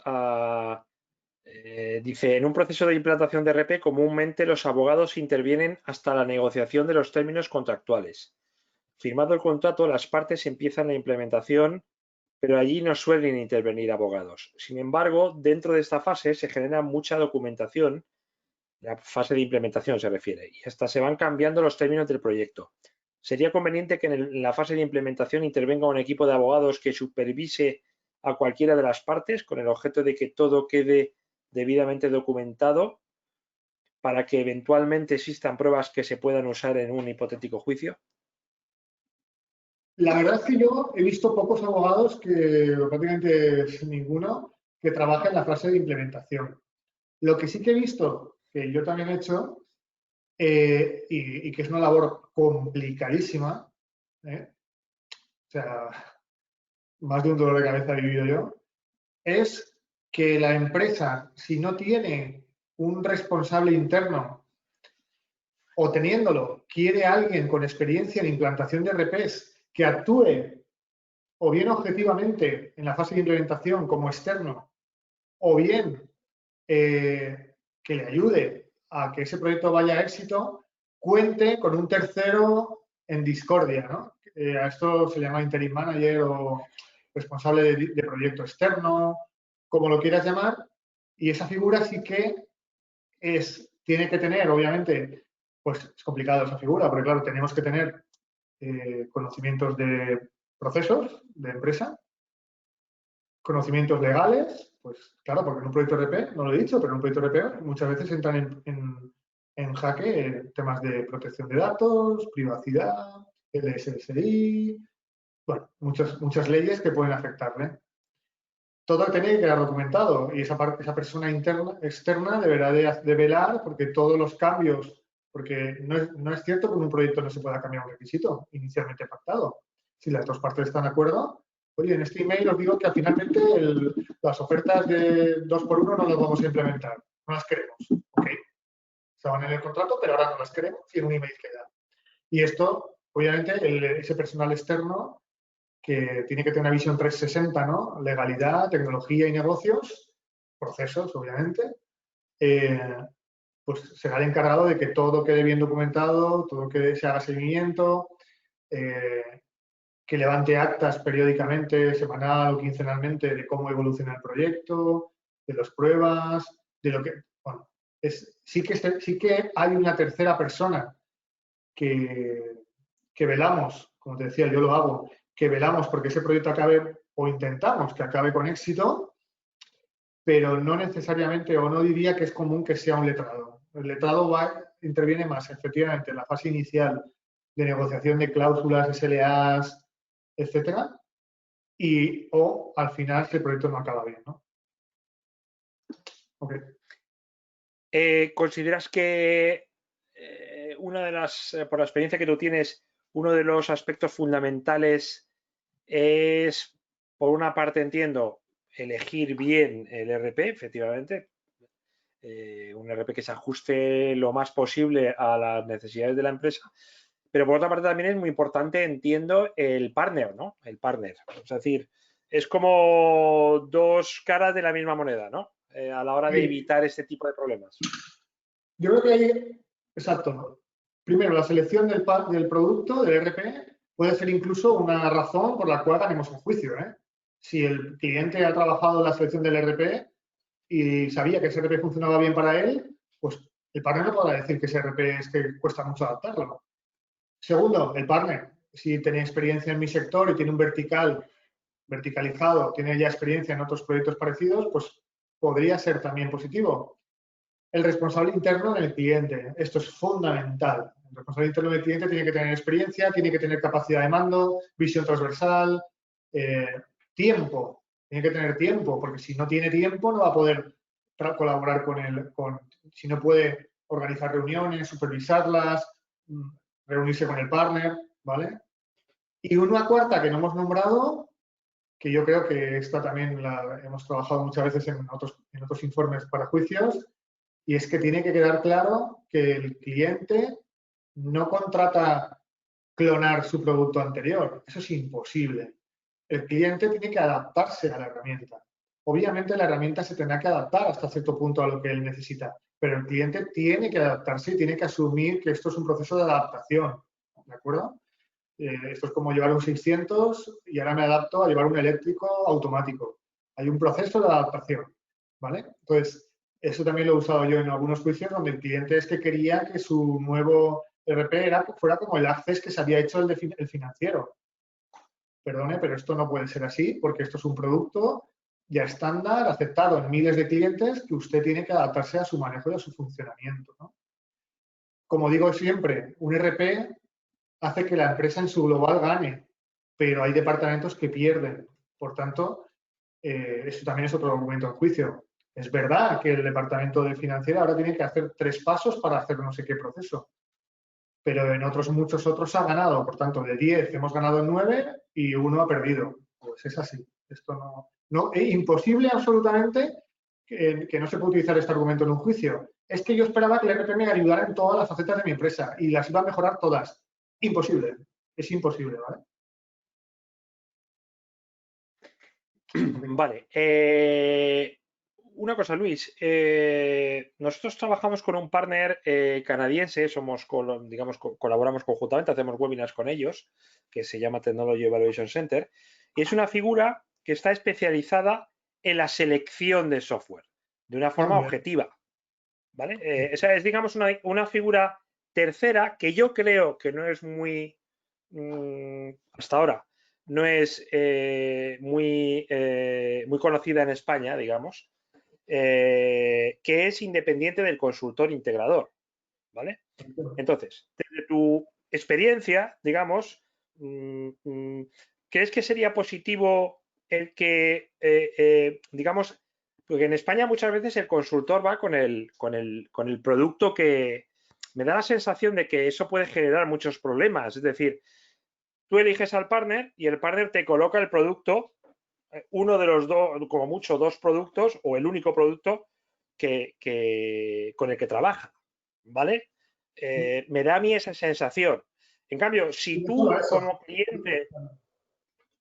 dice, en un proceso de implantación de RP, comúnmente los abogados intervienen hasta la negociación de los términos contractuales. Firmado el contrato, las partes empiezan la implementación, pero allí no suelen intervenir abogados. Sin embargo, dentro de esta fase se genera mucha documentación, la fase de implementación se refiere, y hasta se van cambiando los términos del proyecto. ¿Sería conveniente que en la fase de implementación intervenga un equipo de abogados que supervise a cualquiera de las partes con el objeto de que todo quede debidamente documentado para que eventualmente existan pruebas que se puedan usar en un hipotético juicio? La verdad es que yo he visto pocos abogados, prácticamente ninguno, que trabaja en la fase de implementación. Lo que sí que he visto, que yo también he hecho, y que es una labor complicadísima, o sea, más de un dolor de cabeza he vivido yo, es que la empresa, si no tiene un responsable interno o teniéndolo, quiere a alguien con experiencia en implantación de RPs que actúe o bien objetivamente en la fase de implementación como externo, o bien que le ayude a que ese proyecto vaya a éxito, cuente con un tercero en discordia, ¿no? A esto se llama interim manager o responsable de proyecto externo, como lo quieras llamar, y esa figura sí que tiene que tener, obviamente, pues es complicado esa figura, porque claro, tenemos que tener conocimientos de procesos de empresa, conocimientos legales, pues claro, porque en un proyecto RP, no lo he dicho, pero en un proyecto RP muchas veces entran en jaque temas de protección de datos, privacidad, LSSI, bueno, muchas leyes que pueden afectarle. Todo tiene que quedar documentado y esa persona externa deberá de velar porque todos los cambios, porque no es cierto que en un proyecto no se pueda cambiar un requisito inicialmente pactado. Si las dos partes están de acuerdo, oye, en este email os digo que finalmente las ofertas de 2x1 no las vamos a implementar, no las queremos. Ok, estaban en el contrato, pero ahora no las queremos y en un email queda. Y esto, obviamente, ese personal externo que tiene que tener una visión 360, ¿no? Legalidad, tecnología y negocios, procesos, obviamente, pues será el encargado de que todo quede bien documentado, todo que se haga seguimiento, que levante actas periódicamente, semanal o quincenalmente, de cómo evoluciona el proyecto, de las pruebas, de lo que, bueno, sí que hay una tercera persona que velamos, como te decía, yo lo hago, que velamos porque ese proyecto acabe o intentamos que acabe con éxito, pero no necesariamente o no diría que es común que sea un letrado. El letrado interviene más efectivamente en la fase inicial de negociación de cláusulas, SLAs, etcétera, o al final si el proyecto no acaba bien, ¿no? Okay. ¿Consideras que una de las, por la experiencia que tú tienes, uno de los aspectos fundamentales es, por una parte, entiendo, elegir bien el RP, efectivamente, un RP que se ajuste lo más posible a las necesidades de la empresa, pero por otra parte también es muy importante, entiendo, el partner, ¿no? El partner. Es decir, es como dos caras de la misma moneda, ¿no? A la hora de Sí. evitar este tipo de problemas. Yo creo que hay, exacto. Primero, la selección del producto, del RP, puede ser incluso una razón por la cual ganemos un juicio, ¿eh? Si el cliente ha trabajado en la selección del RP y sabía que ese RP funcionaba bien para él, pues el partner no podrá decir que ese RP es que cuesta mucho adaptarlo. Segundo, el partner, si tiene experiencia en mi sector y tiene un verticalizado, tiene ya experiencia en otros proyectos parecidos, pues podría ser también positivo. El responsable interno en el cliente, esto es fundamental. El responsable interno del cliente tiene que tener experiencia, tiene que tener capacidad de mando, visión transversal, tiempo, tiene que tener tiempo, porque si no tiene tiempo no va a poder colaborar con él, si no puede organizar reuniones, supervisarlas, reunirse con el partner, ¿vale? Y una cuarta que no hemos nombrado, que yo creo que esta también la hemos trabajado muchas veces en otros informes para juicios, y es que tiene que quedar claro que el cliente no contrata clonar su producto anterior. Eso es imposible. El cliente tiene que adaptarse a la herramienta. Obviamente la herramienta se tendrá que adaptar hasta cierto punto a lo que él necesita, pero el cliente tiene que adaptarse y tiene que asumir que esto es un proceso de adaptación. ¿De acuerdo? Esto es como llevar un 600 y ahora me adapto a llevar un eléctrico automático. Hay un proceso de adaptación, ¿vale? Entonces, eso también lo he usado yo en algunos juicios donde el cliente es que quería que su nuevo RP fuera como el Access que se había hecho el financiero. Perdone, pero esto no puede ser así porque esto es un producto ya estándar, aceptado en miles de clientes, que usted tiene que adaptarse a su manejo y a su funcionamiento, ¿no? Como digo siempre, un RP hace que la empresa en su global gane, pero hay departamentos que pierden. Por tanto, eso también es otro argumento en juicio. Es verdad que el departamento de financiera ahora tiene que hacer 3 pasos para hacer no sé qué proceso, pero en muchos otros ha ganado. Por tanto, de 10 hemos ganado 9 y uno ha perdido. Pues es así. Esto no es imposible absolutamente que no se pueda utilizar este argumento en un juicio. Es que yo esperaba que el RP me ayudara en todas las facetas de mi empresa y las iba a mejorar todas. Imposible. Es imposible, ¿vale? Vale. Una cosa, Luis. Nosotros trabajamos con un partner canadiense, digamos, colaboramos conjuntamente, hacemos webinars con ellos, que se llama Technology Evaluation Center, y es una figura que está especializada en la selección de software de una forma objetiva. ¿Vale? Esa es, digamos, una figura tercera que yo creo que no es muy, hasta ahora, no es muy conocida en España, digamos, que es independiente del consultor integrador, ¿vale? Entonces, desde tu experiencia, digamos, ¿crees que sería positivo el que, digamos, porque en España muchas veces el consultor va con el producto que me da la sensación de que eso puede generar muchos problemas? Es decir, tú eliges al partner y el partner te coloca el producto, uno de los dos, como mucho, dos productos o el único producto con el que trabaja, ¿vale? Me da a mí esa sensación. En cambio, si No solo tú eso.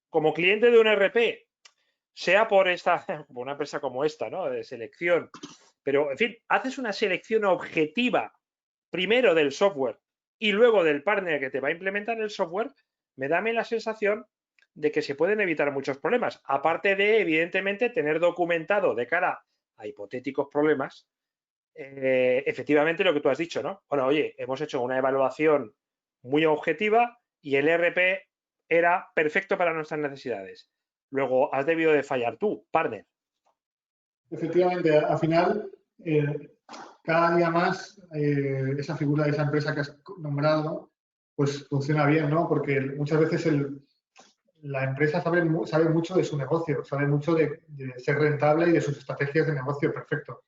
como cliente de un RP, sea por una empresa como esta, ¿no? De selección, pero en fin, haces una selección objetiva primero del software y luego del partner que te va a implementar el software, me da a mí la sensación de que se pueden evitar muchos problemas. Aparte de, evidentemente, tener documentado de cara a hipotéticos problemas, efectivamente lo que tú has dicho, ¿no? Bueno, oye, hemos hecho una evaluación muy objetiva y el RP era perfecto para nuestras necesidades. Luego has debido de fallar tú, partner. Efectivamente, al final, cada día más esa figura de esa empresa que has nombrado, pues funciona bien, ¿no? Porque muchas veces la empresa sabe mucho de su negocio, sabe mucho de ser rentable y de sus estrategias de negocio, perfecto,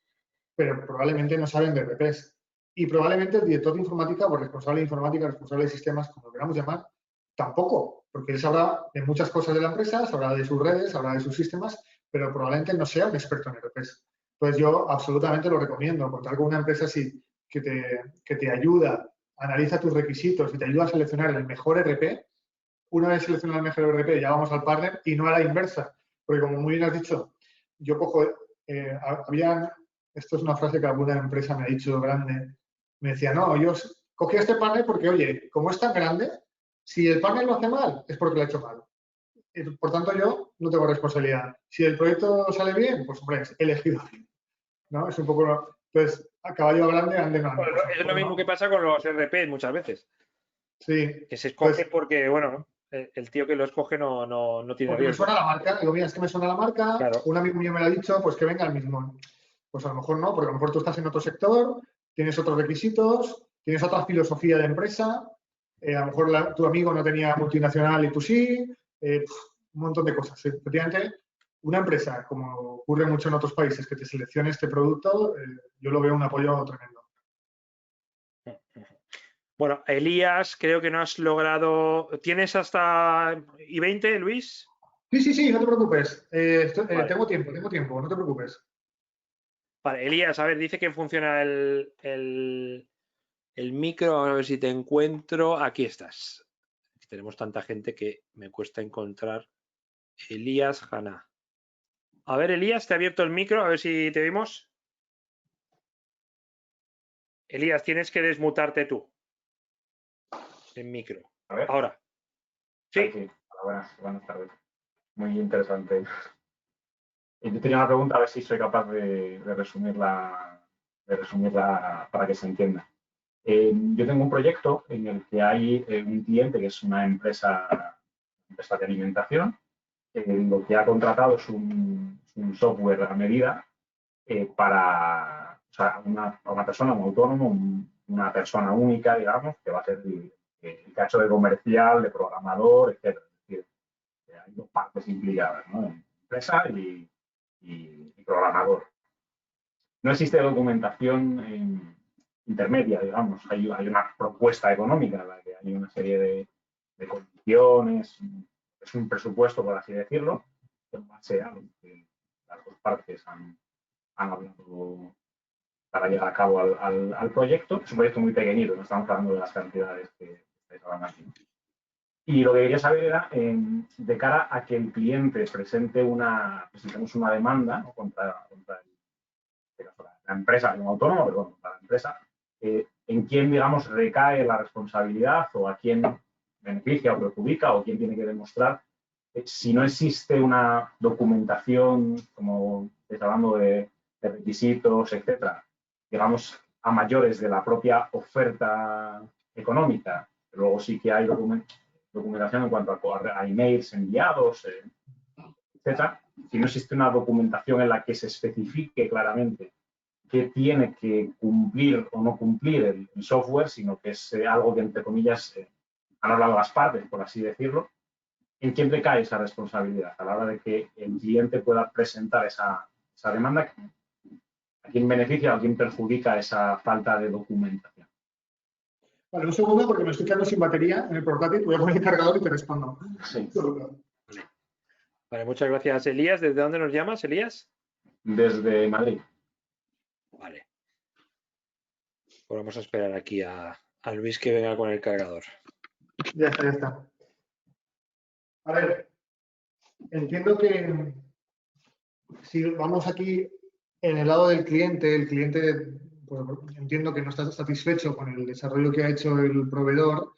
pero probablemente no saben de RPs. Y probablemente el director de informática o responsable de informática, responsable de sistemas, como lo queramos llamar, tampoco, porque él sabrá de muchas cosas de la empresa, sabrá de sus redes, sabrá de sus sistemas, pero probablemente no sea un experto en RPs. Entonces yo absolutamente lo recomiendo, contar con una empresa así que te ayuda, analiza tus requisitos y te ayuda a seleccionar el mejor RP. Una vez seleccionado el mejor RP, ya vamos al partner y no a la inversa. Porque como muy bien has dicho, yo cojo, esto es una frase que alguna empresa me ha dicho grande, me decía, no, yo cogí a este partner porque, oye, como es tan grande, si el partner lo hace mal, es porque lo ha hecho mal. Por tanto, yo no tengo responsabilidad. Si el proyecto sale bien, pues hombre, he elegido bien, ¿no? Es un poco, pues, a caballo grande, ande no ande. Bueno, Pues, es lo mismo que pasa con los RP muchas veces, sí, que se escoge pues, porque, bueno, el tío que lo escoge no tiene porque me riesgo. suena la marca. Digo, mira, es que me suena la marca, Claro. un amigo mío me lo ha dicho, pues que venga el mismo. Pues a lo mejor no, porque a lo mejor tú estás en otro sector, tienes otros requisitos, tienes otra filosofía de empresa, a lo mejor tu amigo no tenía multinacional y tú sí, un montón de cosas. Efectivamente, una empresa, como ocurre mucho en otros países, que te seleccione este producto, yo lo veo un apoyo tremendo. Bueno, Elías, creo que no has logrado. ¿Tienes hasta I20, Luis? Sí, no te preocupes. Vale. Tengo tiempo, no te preocupes. Vale, Elías, a ver, dice que funciona el micro. A ver si te encuentro. Aquí estás. Tenemos tanta gente que me cuesta encontrar. Elías Haná. A ver, Elías, te he abierto el micro, a ver si te vimos. Elías, tienes que desmutarte tú. En micro. A ver, Ahora. ahí Sí. sí. Hola, buenas tardes. Muy interesante. Y yo tenía una pregunta, a ver si soy capaz de resumirla para que se entienda. Yo tengo un proyecto en el que hay un cliente que es una empresa de alimentación. Lo que ha contratado es un software a medida para una persona, un autónomo, una persona única, digamos, que va a ser el cacho de comercial, de programador, etc. Es decir, hay dos partes implicadas, ¿no? Empresa y programador. No existe documentación intermedia, digamos. Hay una propuesta económica en la que hay una serie de condiciones, es un presupuesto, por así decirlo, en base a lo que las dos partes han hablado para llevar a cabo al proyecto. Es un proyecto muy pequeñito, no estamos hablando de las cantidades que estáis hablando aquí. Y lo que quería saber era, de cara a que el cliente presentemos una demanda, ¿no?, contra la empresa, como autónomo, pero bueno, contra la empresa, en quién, digamos, recae la responsabilidad o a quién beneficia o perjudica o quién tiene que demostrar. Si no existe una documentación, como estáis hablando de requisitos, etcétera, digamos, a mayores de la propia oferta económica, luego sí que hay documentación en cuanto a emails enviados, etcétera. Si no existe una documentación en la que se especifique claramente qué tiene que cumplir o no cumplir el software, sino que es algo que, entre comillas, han hablado las partes, por así decirlo, ¿en quién recae esa responsabilidad a la hora de que el cliente pueda presentar esa demanda? ¿A quién beneficia o a quién perjudica esa falta de documentación? Vale, un segundo porque me estoy quedando sin batería en el portátil. Voy a poner el cargador y te respondo. Sí. Vale, muchas gracias, Elías. ¿Desde dónde nos llamas, Elías? Desde Madrid. Vale. Pues vamos a esperar aquí a Luis que venga con el cargador. Ya está. A ver, entiendo que si vamos aquí en el lado del cliente, el cliente, pues, entiendo que no está satisfecho con el desarrollo que ha hecho el proveedor.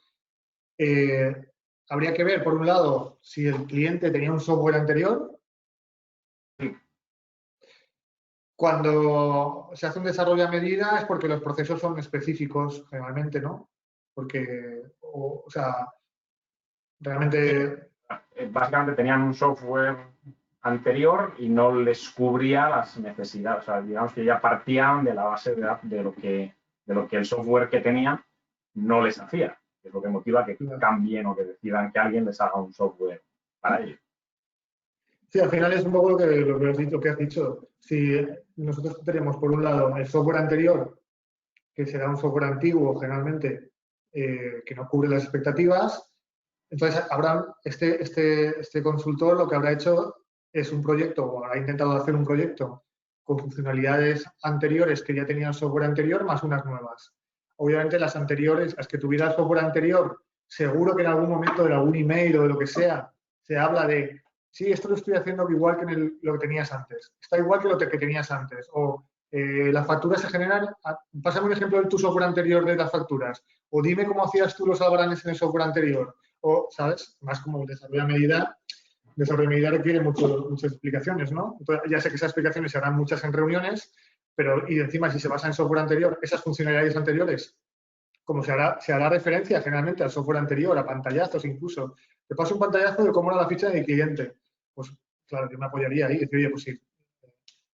Habría que ver, por un lado, si el cliente tenía un software anterior. Sí. Cuando se hace un desarrollo a medida es porque los procesos son específicos, generalmente, ¿no? Porque, o sea, realmente... Básicamente tenían un software anterior y no les cubría las necesidades. O sea, digamos que ya partían de la base de lo que el software que tenían no les hacía. Es lo que motiva que cambien o que decidan que alguien les haga un software para ello. Sí, al final es un poco lo que has dicho. Si nosotros tenemos, por un lado, el software anterior, que será un software antiguo, generalmente, que no cubre las expectativas, entonces este consultor lo que habrá hecho es un proyecto, o habrá intentado hacer un proyecto con funcionalidades anteriores que ya tenía el software anterior, más unas nuevas. Obviamente las anteriores, las que tuviera el software anterior, seguro que en algún momento de algún email o de lo que sea, se habla de, sí, esto lo estoy haciendo igual que lo que tenías antes, está igual que lo que tenías antes, o las facturas se generan, pásame un ejemplo de tu software anterior de las facturas, o dime cómo hacías tú los albaranes en el software anterior, o, ¿sabes? Más como desarrollo a medida requiere muchas explicaciones, ¿no? Entonces, ya sé que esas explicaciones se harán muchas en reuniones, pero y encima si se basa en software anterior, esas funcionalidades anteriores, como se hará referencia generalmente al software anterior, a pantallazos incluso. Te paso un pantallazo de cómo era la ficha de cliente. Pues claro, yo me apoyaría ahí y decir, oye, pues sí,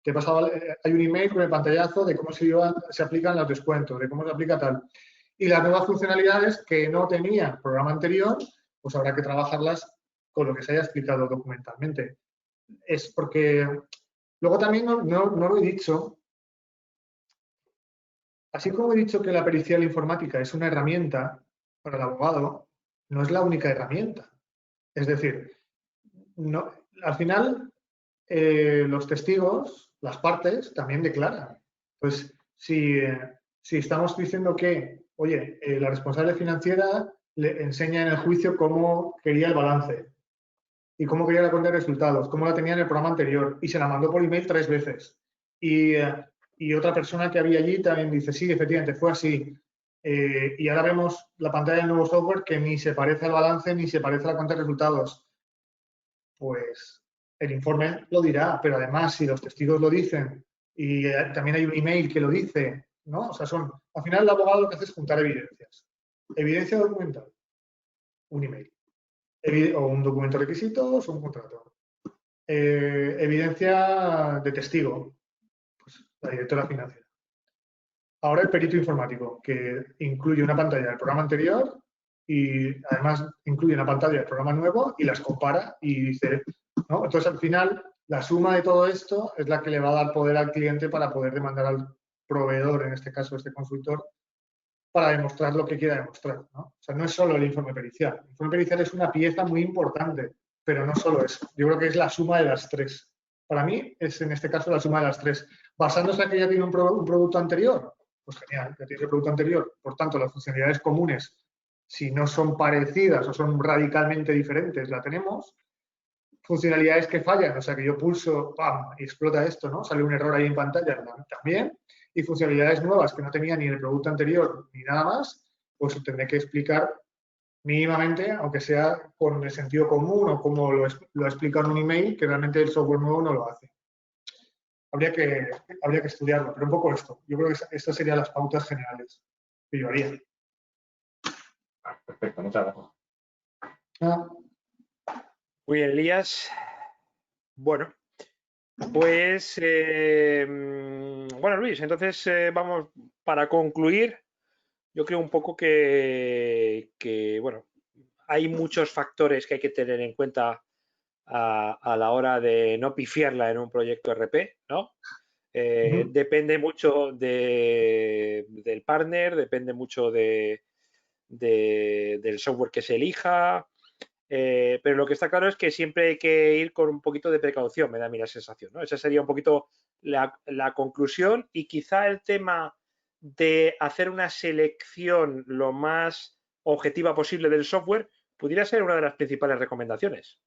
te he pasado, hay un email con el pantallazo de cómo se aplican los descuentos, de cómo se aplica tal. Y las nuevas funcionalidades que no tenía el programa anterior, pues habrá que trabajarlas con lo que se haya explicado documentalmente. Es porque, luego también no lo he dicho, así como he dicho que la pericial informática es una herramienta para el abogado, no es la única herramienta. Es decir, no, al final los testigos, las partes, también declaran. Pues si estamos diciendo que, oye, la responsable financiera le enseña en el juicio cómo quería el balance y cómo quería la cuenta de resultados, cómo la tenía en el programa anterior y se la mandó por email 3 veces. Y otra persona que había allí también dice, sí, efectivamente, fue así. Y ahora vemos la pantalla del nuevo software que ni se parece al balance ni se parece a la cuenta de resultados. Pues el informe lo dirá, pero además si los testigos lo dicen y también hay un email que lo dice, ¿no? O sea, al final el abogado lo que hace es juntar evidencias. Evidencia documental, un email. O un documento de requisitos o un contrato. Evidencia de testigo, pues la directora financiera. Ahora el perito informático, que incluye una pantalla del programa anterior y además incluye una pantalla del programa nuevo y las compara y dice, ¿no? Entonces al final la suma de todo esto es la que le va a dar poder al cliente para poder demandar al proveedor, en este caso este consultor, para demostrar lo que quiera demostrar, ¿no? O sea, no es solo el informe pericial. El informe pericial es una pieza muy importante, pero no solo eso. Yo creo que es la suma de las tres. Para mí es en este caso la suma de las tres. Basándose en que ya tiene un producto anterior, pues genial, ya tiene el producto anterior. Por tanto, las funcionalidades comunes, si no son parecidas o son radicalmente diferentes, la tenemos. Funcionalidades que fallan, o sea, que yo pulso, ¡pam!, y explota esto, ¿no? Sale un error ahí en pantalla también. Y funcionalidades nuevas que no tenía ni en el producto anterior ni nada más, pues tendré que explicar mínimamente, aunque sea con el sentido común o como lo ha explicado en un email, que realmente el software nuevo no lo hace. Habría que estudiarlo, pero un poco esto. Yo creo que estas serían las pautas generales que yo haría. Perfecto, muchas gracias. Muy bien, Elías. Bueno, pues, bueno, Luis, entonces vamos, para concluir, yo creo un poco que, bueno, hay muchos factores que hay que tener en cuenta a la hora de no pifiarla en un proyecto RP, ¿no? Depende mucho del partner, depende mucho del software que se elija, pero lo que está claro es que siempre hay que ir con un poquito de precaución, me da a mí la sensación, ¿no? Esa sería un poquito la conclusión, y quizá el tema de hacer una selección lo más objetiva posible del software pudiera ser una de las principales recomendaciones.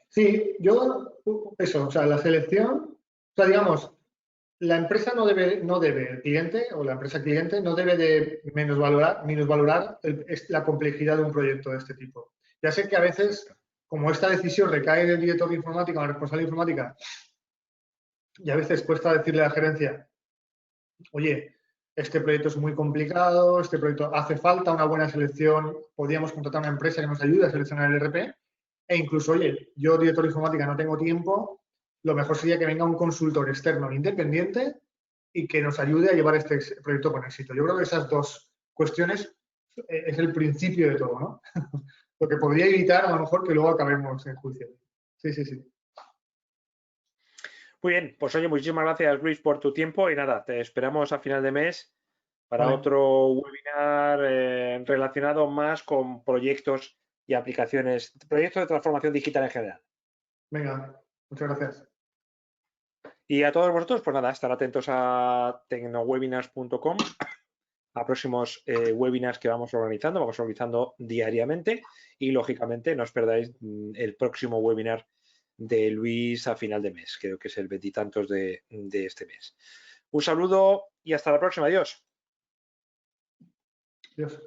Sí, eso, o sea, la selección, o sea, digamos, la empresa no debe, el cliente o la empresa cliente no debe de minusvalorar la complejidad de un proyecto de este tipo. Ya sé que a veces, como esta decisión recae en el director de informática o en el responsable de informática, y a veces cuesta decirle a la gerencia, oye, este proyecto es muy complicado, este proyecto hace falta una buena selección, podríamos contratar una empresa que nos ayude a seleccionar el RP, e incluso, oye, yo, director de informática, no tengo tiempo, lo mejor sería que venga un consultor externo independiente y que nos ayude a llevar este proyecto con éxito. Yo creo que esas dos cuestiones es el principio de todo, ¿no? Lo que podría evitar a lo mejor que luego acabemos en juicio. Sí, sí, sí. Muy bien, pues oye, muchísimas gracias Luis por tu tiempo y nada, te esperamos a final de mes para Vale. otro webinar relacionado más con proyectos y aplicaciones, proyectos de transformación digital en general. Venga, muchas gracias. Y a todos vosotros, pues nada, estar atentos a tecnowebinars.com, a próximos webinars que vamos organizando diariamente y lógicamente no os perdáis el próximo webinar de Luis a final de mes, creo que es el 20 y tantos de este mes. Un saludo y hasta la próxima, adiós. Adiós.